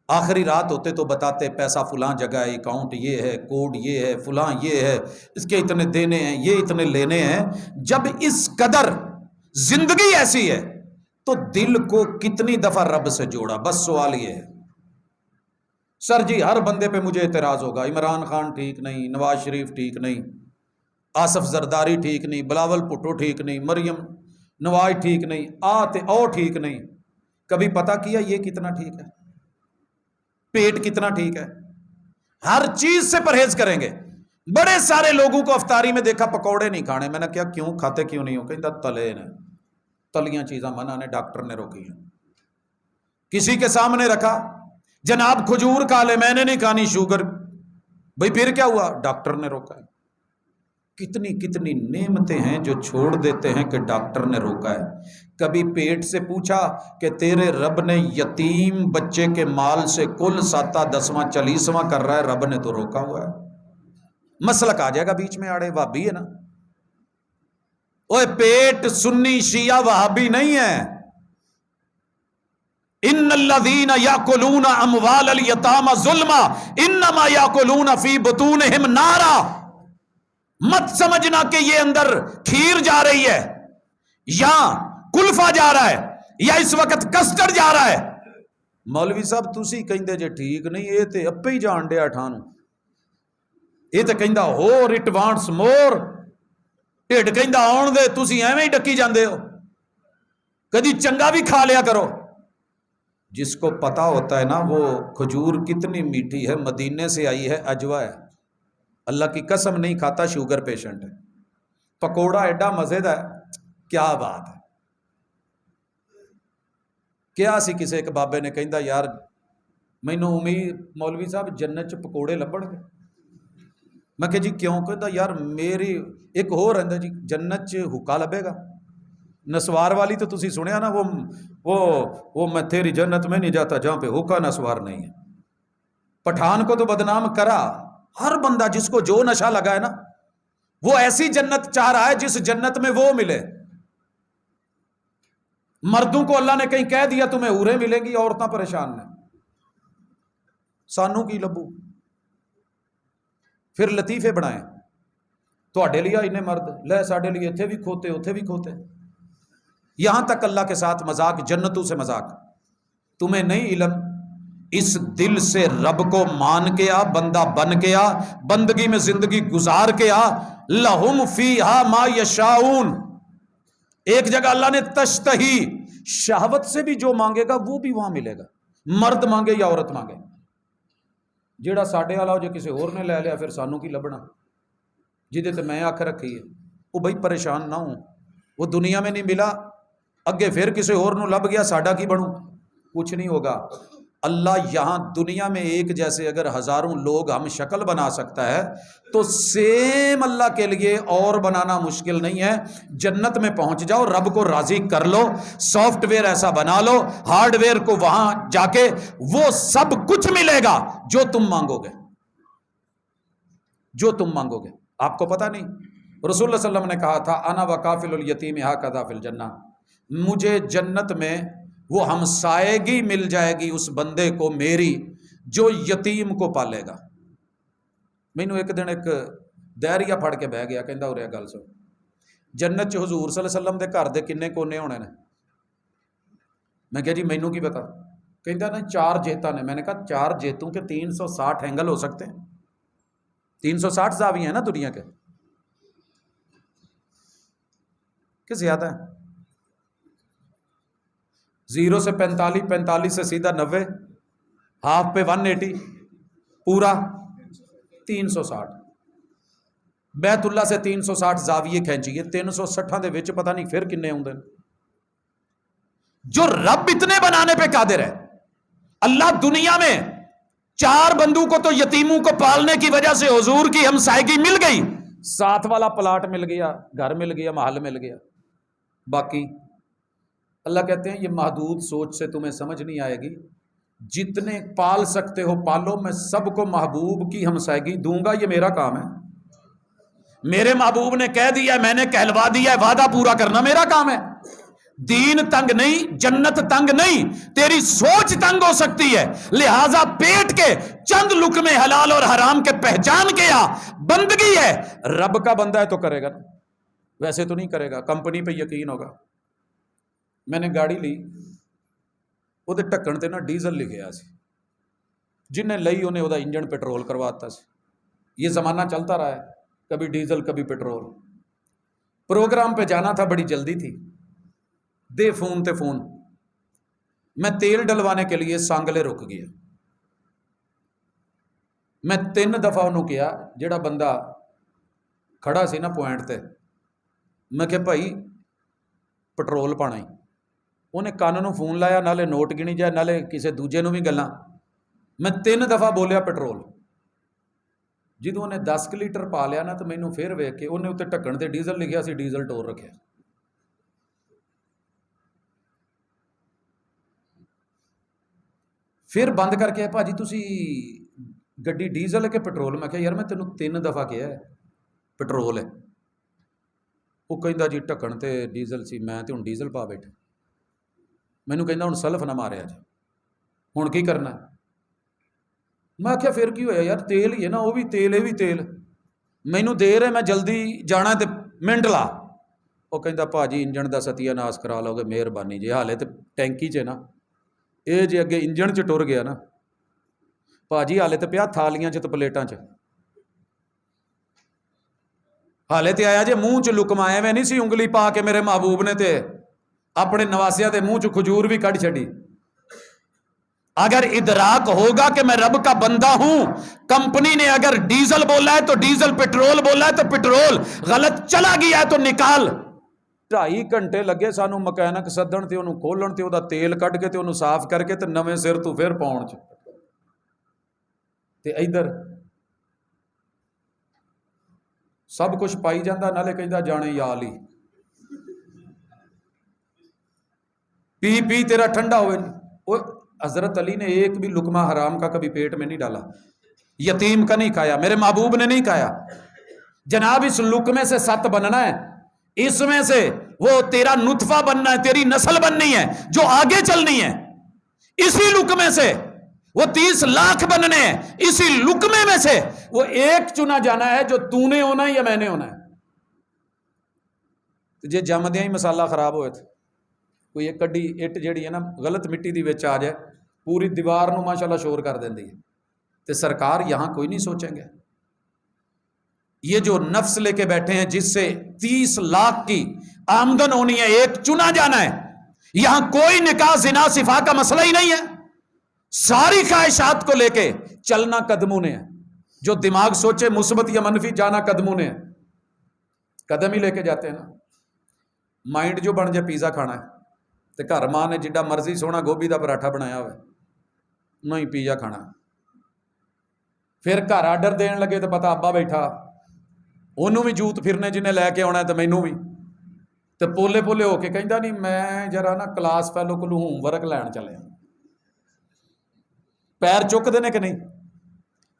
A: آخری رات ہوتے تو بتاتے پیسہ فلاں جگہ ہے, اکاؤنٹ یہ ہے, کوڈ یہ ہے, فلاں یہ ہے, اس کے اتنے دینے ہیں, یہ اتنے لینے ہیں. جب اس قدر زندگی ایسی ہے تو دل کو کتنی دفعہ رب سے جوڑا؟ بس سوال یہ ہے. سر جی ہر بندے پہ مجھے اعتراض ہوگا, عمران خان ٹھیک نہیں, نواز شریف ٹھیک نہیں, آصف زرداری ٹھیک نہیں, بلاول بھٹو ٹھیک نہیں, مریم نواز ٹھیک نہیں, ٹھیک نہیں. کبھی پتہ کیا یہ کتنا ٹھیک ہے؟ پیٹ کتنا ٹھیک ہے؟ ہر چیز سے پرہیز کریں گے. بڑے سارے لوگوں کو افطاری میں دیکھا پکوڑے نہیں کھانے. میں نے کیا کیوں کھاتے کیوں نہیں ہو؟ کہتا تلے نے, تلیاں چیزاں منع نے, ڈاکٹر نے روکی ہیں. کسی کے سامنے رکھا جناب کھجور کھا لے, میں نے نہیں کھانی, شوگر. بھئی پھر کیا ہوا؟ ڈاکٹر نے روکا ہے. کتنی کتنی نعمتیں ہیں جو چھوڑ دیتے ہیں کہ ڈاکٹر نے روکا ہے. کبھی پیٹ سے پوچھا کہ تیرے رب نے یتیم بچے کے مال سے کل 7 10واں 40واں کر رہا ہے, رب نے تو روکا ہوا ہے. مسلک آ جائے گا بیچ میں, آڑے وہابی ہے نا. اوے پیٹ سنی شیعہ وہابی نہیں ہے. ان الذین یاکلون اموال الیتامی ظلما انما یاکلون فی بطونہم نارا. مت سمجھنا کہ یہ اندر کھیر جا رہی ہے یا کلفا جا رہا ہے یا اس وقت کسٹرڈ جا رہا ہے. مولوی صاحب تسی کہندے جے ٹھیک نہیں, یہ تے اپے ہی جان ڈیا ٹھانو. یہ تے کہندا ہور اٹ وانٹس مور, ٹھڈ کہندا آن دے, تسی ایویں ہی ڈکی جاندے ہو. کدی چنگا بھی کھا لیا کرو. جس کو پتا ہوتا ہے نا وہ کھجور کتنی میٹھی ہے, مدینے سے آئی ہے, اجوا ہے, اللہ کی قسم نہیں کھاتا, شوگر پیشنٹ ہے. پکوڑا ایڈا مزیدار ہے, کیا بات ہے. کیا سی کسی ایک بابے نے کہندا یار مینوں امید مولوی صاحب جنت چ پکوڑے لبن گے. میں کہ جی کیوں؟ کہندا یار میری ایک ہو رہندا جی جنت چ حکا لبے گا. نسوار والی تو تسی سنیا نا, وہ میں تیری جنت میں نہیں جاتا جہاں پہ حکا نسوار نہیں ہے. پٹھان کو تو بدنام کرا. ہر بندہ جس کو جو نشہ لگا ہے نا وہ ایسی جنت چاہ رہا ہے جس جنت میں وہ ملے. مردوں کو اللہ نے کہیں کہہ دیا تمہیں حوریں ملیں گی, عورتیں پریشان ہیں. سانو کی لبو پھر لطیفے بنائیں تواڈے لیے انہیں مرد لے, ساڈے لیے اتھے بھی کھوتے اتھے بھی کھوتے. یہاں تک اللہ کے ساتھ مذاق, جنتوں سے مذاق. تمہیں نہیں علم, اس دل سے رب کو مان کے آ, بندہ بن کے آ, بندگی میں زندگی گزار کے آ. لہم فیہا ما یشاؤون. ایک جگہ اللہ نے تشتہی, شہوت سے بھی جو مانگے گا وہ بھی وہاں ملے گا, مرد مانگے یا عورت مانگے. جیڑا ساڈے والا ہو جے کسی اور نے لے لیا پھر سانو کی لبنا. جہدے تے میں آنکھ رکھی ہے وہ بھائی پریشان نہ ہوں, وہ دنیا میں نہیں ملا اگے پھر کسی اور نو لب گیا, ساڈا کی بنوں؟ کچھ نہیں ہوگا. اللہ یہاں دنیا میں ایک جیسے اگر ہزاروں لوگ ہم شکل بنا سکتا ہے تو سیم اللہ کے لیے اور بنانا مشکل نہیں ہے. جنت میں پہنچ جاؤ, رب کو راضی کر لو, سافٹ ویئر ایسا بنا لو, ہارڈ ویئر کو وہاں جا کے وہ سب کچھ ملے گا جو تم مانگو گے, جو تم مانگو گے. آپ کو پتہ نہیں رسول اللہ صلی اللہ علیہ وسلم نے کہا تھا انا وکافل الیتیم ھکذا فی الجنہ, مجھے جنت میں وہ ہمسائیگی مل جائے گی اس بندے کو میری جو یتیم کو پالے گا. مینوں ایک دن ایک دائریا پھڑ کے بہ گیا, کہندا ہو رہا گل سن, جنت چ حضور صلی اللہ علیہ وسلم دے گھر دے کنے کونے ہونے نے؟ میں کہا جی مینوں کی پتا. کہندا نا 4 جہتاں نے. میں نے کہا 4 جہتوں کے 360 اینگل ہو سکتے ہیں, 360 زاویے ہیں نا دنیا کے, کہ زیادہ ہیں؟ 0 سے 45, 45 سے سیدھا 90, ہاف پہ 180, پورا 360. بیت اللہ سے 360 زاویے کھینچیے, 360 دے وچ پتہ نہیں پھر کنے ہوندے. جو رب اتنے بنانے پہ قادر ہے. اللہ دنیا میں 4 بندوں کو تو یتیموں کو پالنے کی وجہ سے حضور کی ہمسائیگی مل گئی, ساتھ والا پلاٹ مل گیا, گھر مل گیا, محل مل گیا. باقی اللہ کہتے ہیں یہ محدود سوچ سے تمہیں سمجھ نہیں آئے گی, جتنے پال سکتے ہو پالو, میں سب کو محبوب کی ہمسائیگی دوں گا, یہ میرا کام ہے. میرے محبوب نے کہہ دیا, میں نے کہلوا دیا, وعدہ پورا کرنا میرا کام ہے. دین تنگ نہیں, جنت تنگ نہیں, تیری سوچ تنگ ہو سکتی ہے, لہذا پیٹ کے چند لقمے حلال اور حرام کے پہچان کے بندگی ہے. رب کا بندہ ہے تو کرے گا نا, ویسے تو نہیں کرے گا. کمپنی پہ یقین ہوگا. میں نے گاڑی لی, وہ ڈھکن تے نا ڈیزل لکھیا سی, جنہیں لئی انہیں وہ انجن پیٹرول کرواتا سی. یہ زمانہ چلتا رہا ہے, کبھی ڈیزل کبھی پیٹرول. پروگرام پہ جانا تھا, بڑی جلدی تھی, دے فون تے فون. میں تیل ڈلوانے کے لیے سانگلے رک گیا. میں 3 دفعہ انہوں کیا, جڑا بندہ کھڑا سی نا پوائنٹ تے, میں کہ بھائی پٹرول پانا ہی. انہیں کان نو فون لایا, نالے نوٹ گنی جائے, نالے کسی دوجے نو بھی گلاں. میں 3 دفعہ بولیا پیٹرول. جدوں انہیں 10 لیٹر پا لیا نا, تو مینوں پھر ویکھ کے انہیں اتنے ڈھکن تے ڈیزل لکھیا سی, ڈیزل ٹور رکھیا. پھر بند کر کے, بھاجی تسی گڈی ڈیزل ہے کہ پیٹرول؟ میں کہا یار میں تینوں 3 دفعہ کہا ہے پیٹرول ہے. وہ کہندا جی ڈھکن تے ڈیزل سی, میں تے ہن ڈیزل پا بیٹھا. مینوں کہندا ہن سلف نہ ماریا جی, ہن کی کرنا؟ میں کہا پھر کی ہویا یار, تیل ہی ہے نا, وہ بھی تیل ہے, بھی تیل. مینوں دیر ہے, میں جلدی جانا تے منٹ لا. وہ کہندا بھاجی انجن دا ستیہ ناس کرا لو گے, مہربانی جی, حالے تے ٹینکی چ نا, اے جی اگے انجن چ ٹر گیا نا بھاجی, حالے تے پیا تھالیاں چ تے پلیٹاں چ, حالے تے آیا جی منہ چ لکما. ایویں نہیں سی انگلی پا کے میرے محبوب نے تے اپنے نواسیاں دے منہ چ کھجور بھی کڈ چھڈی. اگر ادراک ہوگا کہ میں رب کا بندہ ہوں, کمپنی نے اگر ڈیزل بولا ہے تو ڈیزل, پیٹرول بولا ہے تو پیٹرول, غلط چلا گیا ہے تو نکال. 2.5 گھنٹے لگے سانو مکینک سدن تے انہوں کھولن تے وہ تیل کڈ کے تے انہوں صاف کر کے تے نویں سر تو پھر پاؤن چ. تے ادھر سب کچھ پائی جاندہ, نالے کہندا جانے یا علی, پی پی تیرا ٹھنڈا ہوئے. وہ حضرت علی نے ایک بھی لقمہ حرام کا کبھی پیٹ میں نہیں ڈالا, یتیم کا نہیں کھایا, میرے محبوب نے نہیں کھایا. جناب اس لقمے سے 7 بننا ہے, اس میں سے وہ تیرا نطفہ بننا ہے, تیری نسل بننی ہے جو آگے چلنی ہے. اسی لقمے سے وہ 30 لاکھ بننے ہیں, اسی لقمے میں سے وہ ایک چنا جانا ہے جو تو نے ہونا ہے یا میں نے ہونا ہے. جے جمدیاں ہی مسالہ خراب ہوئے تھے, کوئی ایک کڈی اٹ جیڑی ہے نا غلط مٹی دی وچ آ جائے, پوری دیوار نو ماشاءاللہ شور کر دیندی ہے. تے سرکار یہاں کوئی نہیں سوچیں گے. یہ جو نفس لے کے بیٹھے ہیں جس سے 30 لاکھ کی آمدن ہونی ہے, ایک چنا جانا ہے, یہاں کوئی نکاح زنا صفا کا مسئلہ ہی نہیں ہے. ساری خواہشات کو لے کے چلنا قدموں نے ہے. جو دماغ سوچے مثبت یا منفی, جانا قدموں نے ہے. قدم ہی لے کے جاتے ہیں نا. مائنڈ جو بن جائے پیزا کھانا ہے, تے گھر ماں نے جڈا مرضی سونا گوبھی دا پراٹھا بنایا ہوئے, نہیں پیزا کھانا. پھر گھر آرڈر دین لگے تو پتا ابا بیٹھا, انہوں بھی جوت پھرنے جنہیں لے کے آنا ہے تو مینوں بھی. تو پولے پولے ہو کے کہندا نہیں میں ذرا نا کلاس فیلو کو ہوم ورک لین چلے. پیر چک دینے کہ نہیں,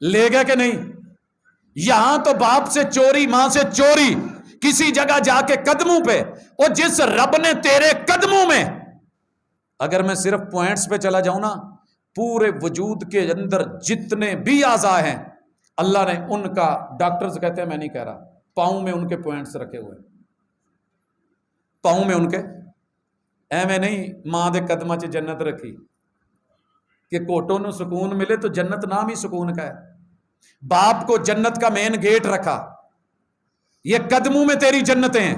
A: لے گئے کہ نہیں. یہاں تو باپ سے چوری, ماں سے چوری, کسی جگہ جا کے قدموں پہ, اور جس رب نے تیرے قدموں میں, اگر میں صرف پوائنٹس پہ چلا جاؤں نا, پورے وجود کے اندر جتنے بھی اعضاء ہیں اللہ نے ان کا, ڈاکٹرز کہتے ہیں میں نہیں کہہ رہا, پاؤں میں ان کے پوائنٹس رکھے ہوئے, پاؤں میں ان کے. ایویں نہیں ماں دے قدمہ چ جنت رکھی کہ کوٹوں نو سکون ملے, تو جنت نام ہی سکون کا ہے. باپ کو جنت کا مین گیٹ رکھا, یہ قدموں میں تیری جنتیں ہیں.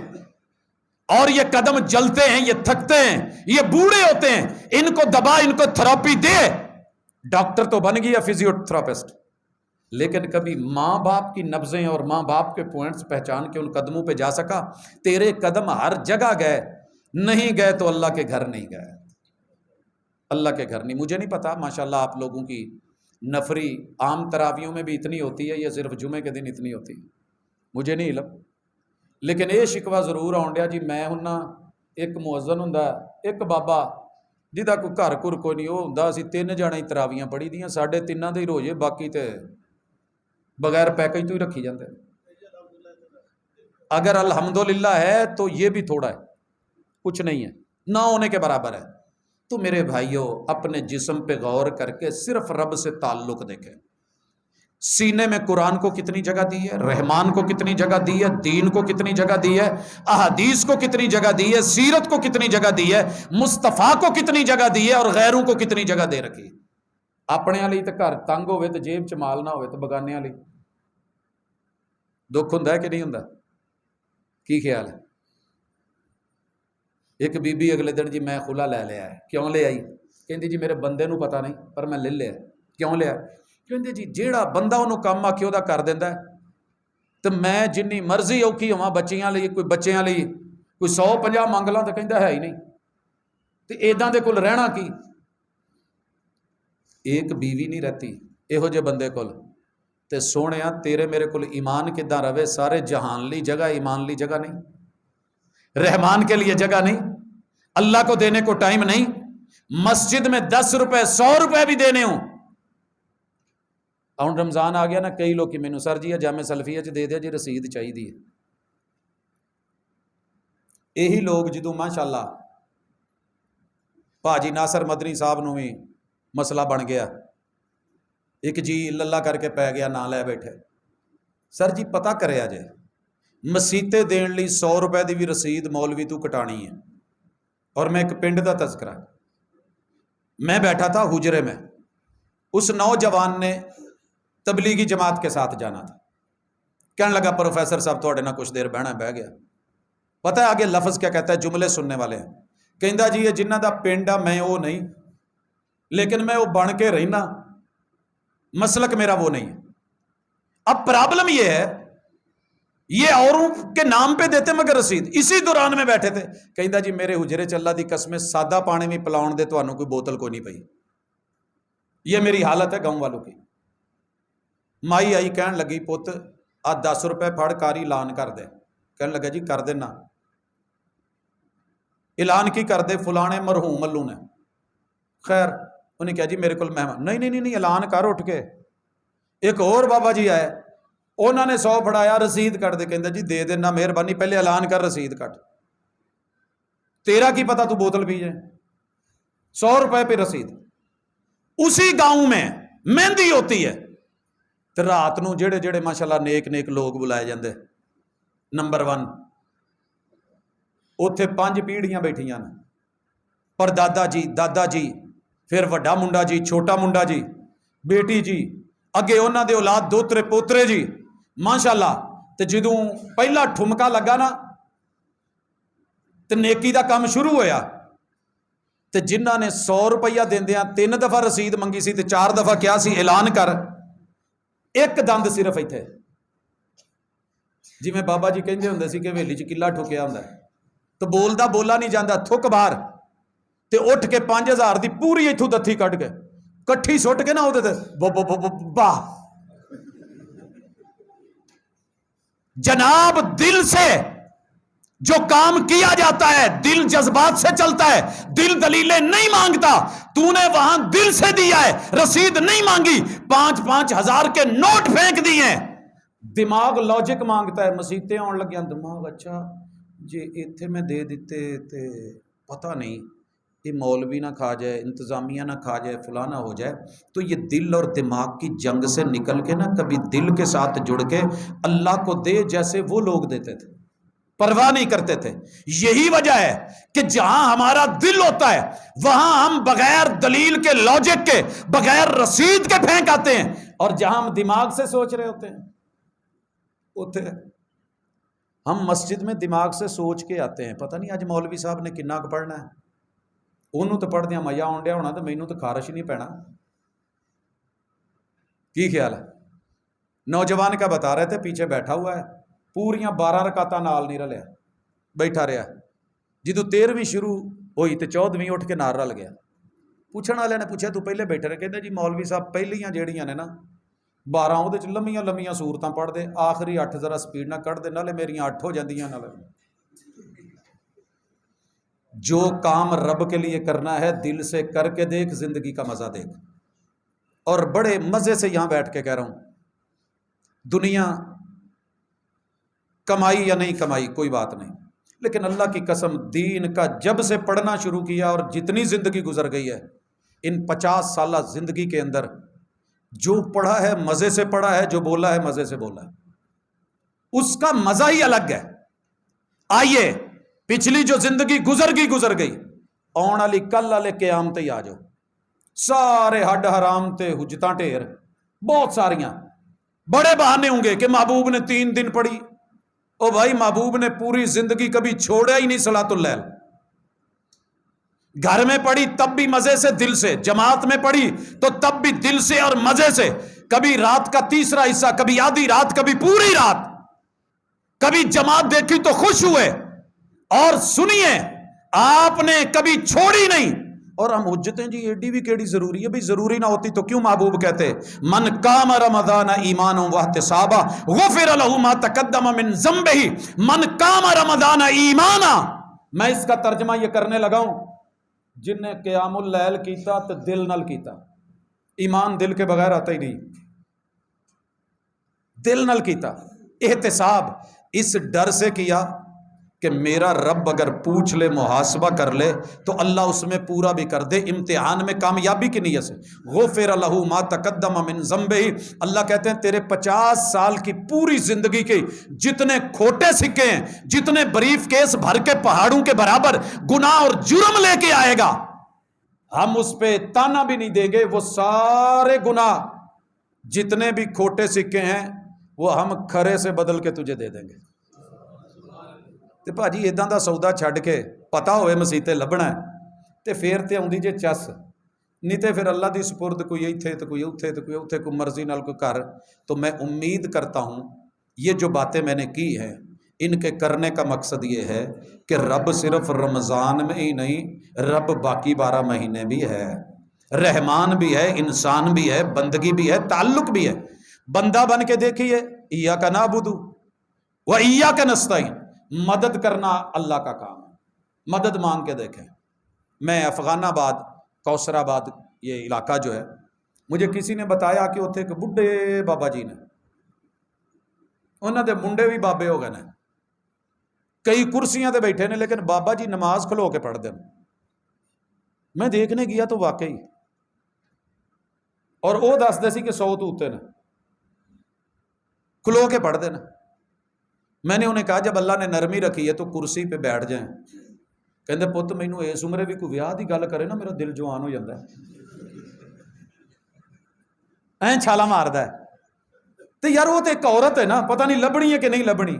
A: اور یہ قدم جلتے ہیں، یہ تھکتے ہیں، یہ بوڑھے ہوتے ہیں، ان کو دبا، ان کو تھراپی دے۔ ڈاکٹر تو بن گیا فزیو تھراپسٹ، لیکن کبھی ماں باپ کی نبضیں اور ماں باپ کے پوائنٹس پہچان کے ان قدموں پہ جا سکا؟ تیرے قدم ہر جگہ گئے، نہیں گئے تو اللہ کے گھر نہیں گئے، اللہ کے گھر نہیں۔ مجھے نہیں پتا ماشاءاللہ آپ لوگوں کی نفری عام تراویوں میں بھی اتنی ہوتی ہے یا صرف جمعے کے دن اتنی ہوتی ہے، مجھے نہیں علم، لیکن یہ شکوہ ضرور آن ڈیا جی میں ہوں نا، ایک مؤذن ہوں، ایک بابا جہاں کوئی گھر گھر کوئی نہیں، وہ ہوں اسی 3 جنے ہی تراویاں پڑھی دیاں، 3.5 دے ہی روزے، باقی تے بغیر پیکج تو ہی رکھی جاتے ہیں۔ اگر الحمدللہ ہے تو یہ بھی تھوڑا ہے، کچھ نہیں ہے، نہ ہونے کے برابر ہے۔ تو میرے بھائیوں، اپنے جسم پہ غور کر کے صرف رب سے تعلق دیکھیں۔ سینے میں قرآن کو کتنی جگہ دی ہے، رحمان کو کتنی جگہ دی ہے، دین کو کتنی جگہ دی ہے، احادیث کو کتنی جگہ دی ہے، سیرت کو کتنی جگہ دی ہے، مصطفیٰ کو کتنی جگہ دی ہے، اور غیروں کو کتنی جگہ دے رکھی۔ اپنے والی تو گھر تنگ ہوئے تو جیب چ مال نہ ہوئے تو بگانے والی دکھ ہوں کہ نہیں ہوں؟ کی خیال ہے؟ ایک بی بی اگلے دن جی میں خلا لے لیا ہے۔ کیوں لے آئی؟ کہندی جی میرے بندے نو پتا نہیں پر میں لے لیا۔ کیوں لیا؟ کہندی جی جیڑا بندہ انہوں کام آکھے وہ کر دینا ہے، تو میں جنی مرضی اوکھی ہوا بچیاں لئی، کوئی بچیاں لئی کوئی 150 منگ لاں تو کہندا ہے ہی نہیں، تو ایداں دے کول رہنا کی؟ ایک بیوی نہیں رہتی یہو جے بندے کول، تے سونیا تیرے میرے کول ایمان کداں رہے؟ سارے جہان لی جگہ، ایمان لی جگہ نہیں، رحمان کے لیے جگہ نہیں، اللہ کو دینے کو ٹائم نہیں، مسجد میں 10 روپے 100 روپے بھی دینے ہوں۔ اور رمضان آ گیا نا، کئی لوگ کی مینوں سر جی جامع سلفیہ چ دے دیا جی رسید چاہیے۔ یہی لوگ جدوں ماشاءاللہ پاجی ناصر مدنی صاحب نو بھی مسئلہ بن گیا، ایک جی اللہ کر کے پی گیا، نہ لے بیٹھے، سر جی پتہ کریا جے مسیتے دین لی 100 روپے دی بھی رسید مولوی تو کٹانی ہے۔ اور میں ایک پنڈ دا تذکرہ، میں بیٹھا تھا حجرے میں، اس نوجوان نے تبلیغی جماعت کے ساتھ جانا تھا، کہنے لگا پروفیسر صاحب تھوڑے نہ کچھ دیر بہنا، بہ گیا۔ پتہ ہے آگے لفظ کیا کہتا ہے؟ جملے سننے والے ہیں، کہندا جی یہ جنہ دا پنڈ ہے میں وہ نہیں، لیکن میں وہ بن کے رہنا، مسلک میرا وہ نہیں ہے۔ اب پرابلم یہ ہے یہ اوروں کے نام پہ دیتے مگر رسید۔ اسی دوران میں بیٹھے تھے، کہندا جی میرے حجرے چ اللہ دی قسم سادہ پانی بھی پلاؤن دے تانوں کوئی بوتل کوئی نہیں پئی۔ یہ میری حالت ہے گاؤں والوں کی۔ مائی آئی کہن لگی پت آ 10 روپے پھڑ کاری اعلان کر دے۔ کہنے لگا جی کر دینا۔ اعلان کی کر دے؟ فلانے مرحوم ملو نے۔ خیر انہیں کہا جی میرے کو مہمان، نہیں اعلان کر اٹھ کے۔ ایک اور بابا جی آئے، انہوں نے 100 پھڑایا، رسید کٹ دے، کہندا جی دے دینا مہربانی، پہلے اعلان کر رسید کٹ، تیرا کی پتا تو بوتل پی جائے، 100 روپے پہ رسید۔ اسی گاؤں میں مہندی ہوتی ہے، تو رات نو جڑے جڑے ماشاءاللہ نیک نیک لوگ بلائے جاندے، نمبر 1 اوتھے 5 پیڑھیاں بیٹھیاں نے، پر دادا جی، پھر وڈا منڈا جی، چھوٹا منڈا جی، بیٹی جی، اگے انہاں دے اولاد دوترے پوترے جی، ماشاءاللہ۔ تے جدوں پہلا ٹھمکا لگا نا تے نیکی دا کام شروع ہویا، تے جنہاں نے 100 روپیہ دیندیاں 3 دفعہ رسید منگی سی تے 4 دفعہ کیا سی اعلان کر، ایک دند صرف ایتھے، جی میں بابا جی کہندے ہوندے سی کہ ویلی چ کلا ٹھکیا ہوندا ہے، تو بولا نہیں جاندا، تھک باہر تے اٹھ کے 5000 دی پوری ایتھوں دتھی کٹ کے کٹھی سٹ کے نہ ہوتے تھے باہ۔ جناب دل سے جو کام کیا جاتا ہے دل جذبات سے چلتا ہے، دل دلیلیں نہیں مانگتا۔ تو نے وہاں دل سے دیا ہے، رسید نہیں مانگی، 5-5 ہزار کے نوٹ پھینک دیے، دماغ لاجک مانگتا ہے۔ مسیطیں آن لگیاں دماغ، اچھا جی ایتھے میں دے دیتے تے پتہ نہیں یہ مولوی نہ کھا جائے، انتظامیہ نہ کھا جائے، فلاں نہ ہو جائے۔ تو یہ دل اور دماغ کی جنگ سے نکل کے نا کبھی دل کے ساتھ جڑ کے اللہ کو دے جیسے وہ لوگ دیتے تھے، پرواہ نہیں کرتے تھے۔ یہی وجہ ہے کہ جہاں ہمارا دل ہوتا ہے وہاں ہم بغیر دلیل کے، لاجک کے، بغیر رسید کے پھینک آتے ہیں، اور جہاں ہم دماغ سے سوچ رہے ہوتے ہیں اتنے ہم مسجد میں دماغ سے سوچ کے آتے ہیں، پتہ نہیں اج مولوی صاحب نے کنا کُ پڑھنا ہے، انہوں تو پڑھ دیا مزہ آن ڈیا ہونا تو مینوں تو خارش ہی نہیں پینا۔ کی خیال ہے؟ نوجوان کا بتا رہے تھے، پیچھے بیٹھا ہوا ہے، پوریاں 12 رکعتاں نال نہیں رلیا، بیٹھا رہا، جدو 13ویں شروع ہوئی تو 14ویں اٹھ کے نال رل گیا۔ پوچھنے والے نے پوچھا تو پہلے بیٹھے رہے، کہتے جی مولوی صاحب پہلیاں جیڑیاں نے نا 12 وہ لمیاں لمیاں سورتاں پڑھ دے، آخری 8 ذرا سپیڈ نہ کٹ دے، نالے میریاں 8 ہو جاندیاں نالے۔ جو کام رب کے لیے کرنا ہے دل سے کر کے دیکھ، زندگی کا مزہ دیکھ۔ اور بڑے مزے سے یہاں بیٹھ کے کہہ رہا ہوں، دنیا کمائی یا نہیں کمائی کوئی بات نہیں، لیکن اللہ کی قسم دین کا جب سے پڑھنا شروع کیا اور جتنی زندگی گزر گئی ہے ان 50 سالہ زندگی کے اندر، جو پڑھا ہے مزے سے پڑھا ہے، جو بولا ہے مزے سے بولا ہے، اس کا مزہ ہی الگ ہے۔ آئیے پچھلی جو زندگی گزر گئی، آن والی کل والے قیامت ہی آ جاؤ، سارے ہڈ حرام تے حجتاں ٹھیر، بہت ساریاں، بڑے بہانے ہوں گے کہ محبوب نے 3 دن پڑھی۔ او بھائی محبوب نے پوری زندگی کبھی چھوڑا ہی نہیں صلاۃ اللیل، گھر میں پڑھی تب بھی مزے سے دل سے، جماعت میں پڑھی تو تب بھی دل سے اور مزے سے، کبھی رات کا تیسرا حصہ، کبھی آدھی رات، کبھی پوری رات، کبھی جماعت دیکھی تو خوش ہوئے، اور سنیے آپ نے کبھی چھوڑی نہیں۔ اور ہم حجتیں جی ایڈی بھی کیڑی ضروری ہے، بھئی ضروری نہ ہوتی تو کیوں محبوب کہتے من قام رمضان ایمانا واحتسابا غفر له ما تقدم من ذنبه، من قام رمضان ایمانا۔ میں اس کا ترجمہ یہ کرنے لگا ہوں، جن نے قیام اللیل کیتا تو دل نال کیتا، ایمان دل کے بغیر آتا ہی نہیں، دل نال کیتا، احتساب اس ڈر سے کیا کہ میرا رب اگر پوچھ لے، محاسبہ کر لے تو اللہ اس میں پورا بھی کر دے، امتحان میں کامیابی کی نیت سے۔ غفر له ما تقدم من ذنبه، اللہ کہتے ہیں تیرے 50 سال کی پوری زندگی کے جتنے کھوٹے سکے ہیں، جتنے بریف کیس بھر کے پہاڑوں کے برابر گناہ اور جرم لے کے آئے گا، ہم اس پہ تانا بھی نہیں دیں گے، وہ سارے گناہ جتنے بھی کھوٹے سکے ہیں وہ ہم کھرے سے بدل کے تجھے دے دیں گے۔ تے بھاجی ایداں دا سودا چھڈ کے پتا ہوئے مسیتے لبنا ہے تے پھر تے آؤندی جے چس، نہیں تے پھر اللہ دی سپرد کوئی ایتھے تو کوئی اوتھے تو کوئی اوتھے، کوئی مرضی نال کوئی کر۔ تو میں امید کرتا ہوں یہ جو باتیں میں نے کی ہیں ان کے کرنے کا مقصد یہ ہے کہ رب صرف رمضان میں ہی نہیں، رب باقی 12 مہینے بھی ہے، رحمان بھی ہے، انسان بھی ہے، بندگی بھی ہے، تعلق بھی ہے۔ بندہ بن کے دیکھیے، ایاک نعبد و ایاک نستعین، مدد کرنا اللہ کا کام ہے، مدد مانگ کے دیکھیں۔ میں افغان آباد، کوثر آباد یہ علاقہ جو ہے، مجھے کسی نے بتایا کہ اتنے ایک بڈھے بابا جی نے، انہوں دے منڈے بھی بابے ہو گئے نے، کئی کرسیاں تے بیٹھے نے، لیکن بابا جی نماز کھلو کے پڑھ دیں۔ میں دیکھنے گیا تو واقعی، اور وہ دستے سی کہ 100 تو اتنے نے، کھلو کے پڑھ دینا۔ میں نے انہیں کہا جب اللہ نے نرمی رکھی ہے تو کرسی پہ بیٹھ جائیں، کہندے پت مینوں اس عمرے بھی کوئی ویاہ دی گل کرے نا میرا دل جوان ہو جاتا ہے، این چھالا ماردا ہے۔ تو یار وہ تو ایک عورت ہے نا، پتہ نہیں لبنی ہے کہ نہیں لبنی۔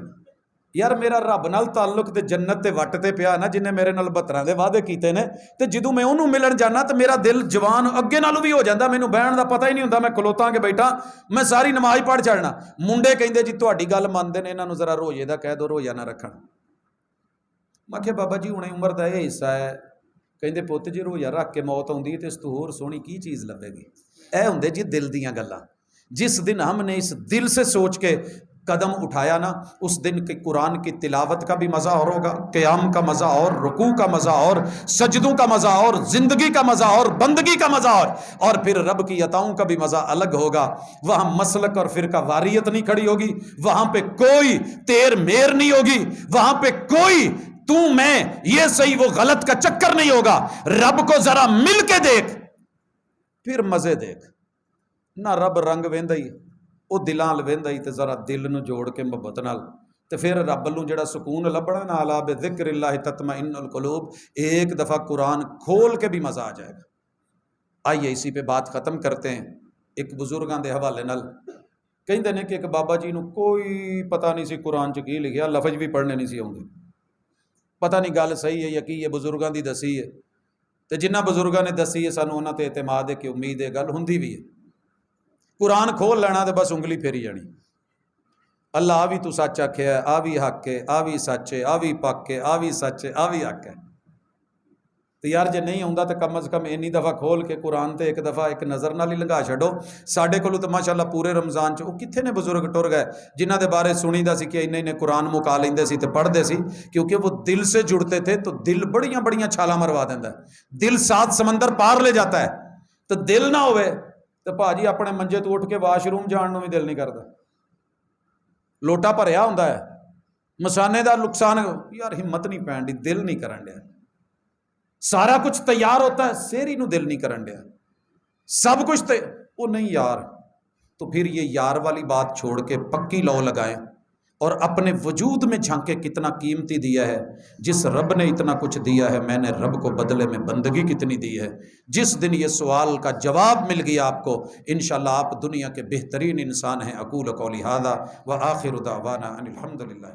A: یار میرا رب نال تعلق تے جنت تے وٹ تے پیا نا، جنہیں میرے نال 72 دے وعدے کیتے نے، تے جدوں میں انہوں ملن جانا تو میرا دل جوان اگے نالوں بھی ہو جاتا، مینوں بہن دا پتہ ہی نہیں ہوندا، میں کھلوتا کے بیٹھا، میں ساری نماز پڑھ چڑھنا۔ منڈے کہندے جی تہاڈی گل مانتے نے، انہاں نوں ذرا روزے دا کہہ دو، روزہ نہ رکھن۔ میں کہ بابا جی ہنے عمر دا یہ حصہ ہے، کہندے پت جی روزہ رکھ کے موت آؤندی ہے تے اس تو ہور سونی کی چیز لبے گی۔ اے ہوندے جی دل دیاں گلاں، جس دن ہم نے اس دل سے سوچ کے قدم اٹھایا نا، اس دن کی قرآن کی تلاوت کا بھی مزہ اور ہوگا، قیام کا مزہ اور، رکوع کا مزہ اور، سجدوں کا مزہ اور، زندگی کا مزہ اور، بندگی کا مزہ اور پھر رب کی عطاؤں کا بھی مزہ الگ ہوگا۔ وہاں مسلک اور فرقہ واریت نہیں کھڑی ہوگی، وہاں پہ کوئی تیر میر نہیں ہوگی، وہاں پہ کوئی تو میں یہ صحیح وہ غلط کا چکر نہیں ہوگا۔ رب کو ذرا مل کے دیکھ، پھر مزے دیکھ۔ نہ رب رنگ ویندا ہی، وہ دلاں ویندا ہی، تے ذرا دل نو جوڑ کے محبت نال تے پھر رب نو جڑا سکون لبنا نا، الا بذکر اللہ تطمئن القلوب، ایک دفعہ قرآن کھول کے بھی مزہ آ جائے گا۔ آئیے اسی پہ بات ختم کرتے ہیں ایک بزرگاں دے حوالے نال۔ ਕਹਿੰਦੇ ਨੇ ਕਿ ਇੱਕ ਬਾਬਾ ਜੀ ਨੂੰ ਕੋਈ ਪਤਾ ਨਹੀਂ ਸੀ ਕੁਰਾਨ 'ਚ ਕੀ ਲਿਖਿਆ, ਲਫ਼ਜ਼ ਵੀ ਪੜ੍ਹਨੇ ਨਹੀਂ ਸੀ ਆਉਂਦੇ। ਪਤਾ ਨਹੀਂ ਗੱਲ ਸਹੀ ਹੈ ਜਾਂ ਕੀ ਹੈ, ਬਜ਼ੁਰਗਾਂ ਦੀ ਦੱਸੀ ਹੈ, ਤੇ ਜਿਨ੍ਹਾਂ ਬਜ਼ੁਰਗਾਂ ਨੇ ਦੱਸੀ ਹੈ ਸਾਨੂੰ ਉਹਨਾਂ ਤੇ ਇਤਮਾਦ ਹੈ ਕਿ ਉਮੀਦ ਹੈ ਗੱਲ ਹੁੰਦੀ ਵੀ ਹੈ। ਕੁਰਾਨ ਖੋਲ ਲੈਣਾ ਤੇ ਬਸ ਉਂਗਲੀ ਫੇਰੀ ਜਾਣੀ, ਅੱਲਾ ਆ ਵੀ ਤੂੰ ਸੱਚ ਆਖਿਆ, ਆ ਵੀ ਹੱਕ ਹੈ, ਆ ਵੀ ਸੱਚ ਹੈ, ਆ ਵੀ ਪੱਕ ਹੈ, ਆ ਵੀ ਸੱਚ ਹੈ, ਆ ਵੀ ਹੱਕ ਹੈ। ਤੇ ਯਾਰ ਜੇ ਨਹੀਂ ਆਉਂਦਾ ਤਾਂ ਕਮ ਅਜ਼ ਕਮ ਇੰਨੀ ਦਫਾ ਖੋਲ ਕੇ ਕੁਰਾਨ ਤੇ ਇੱਕ ਦਫਾ ਇੱਕ ਨਜ਼ਰ ਨਾਲ ਹੀ ਲੰਘਾ ਛੱਡੋ। ਸਾਡੇ ਕੋਲੋਂ ਤਾਂ ਮਾਸ਼ਾਅੱਲਾ ਪੂਰੇ ਰਮਜ਼ਾਨ 'ਚ ਉਹ ਕਿੱਥੇ ਨੇ ਬਜ਼ੁਰਗ ਟੁਰ ਗਏ ਜਿਨ੍ਹਾਂ ਦੇ ਬਾਰੇ ਸੁਣੀਦਾ ਸੀ ਕਿ ਇੰਨੇ ਕੁਰਾਨ ਮੁਕਾ ਲੈਂਦੇ ਸੀ ਤੇ ਪੜ੍ਹਦੇ ਸੀ, ਕਿਉਂਕਿ ਉਹ ਦਿਲ سے جڑتے تھے تو دل بڑیاں بڑیاں چھالاں مروا دینا ہے، دل 7 سمندر پار لے جاتا ہے۔ تو دل نہ ہوئے تو بھاجی اپنے منجے تو اٹھ کے واش روم جان نو بھی دل نہیں کرتا، لوٹا بھریا ہوندا ہے مسانے دا نقصان، یار ہمت نہیں پین دی، دل نہیں کرن ڈیا، سارا کچھ تیار ہوتا ہے سیری نو دل نہیں کرن ڈیا، سب کچھ وہ نہیں یار۔ تو پھر یہ یار والی بات چھوڑ کے پکی لو لگائیں اور اپنے وجود میں جھانکے کتنا قیمتی دیا ہے، جس رب نے اتنا کچھ دیا ہے میں نے رب کو بدلے میں بندگی کتنی دی ہے۔ جس دن یہ سوال کا جواب مل گیا آپ کو، انشاءاللہ آپ دنیا کے بہترین انسان ہیں۔ اقول قولی ھذا وآخر دعوانا ان الحمد للہ۔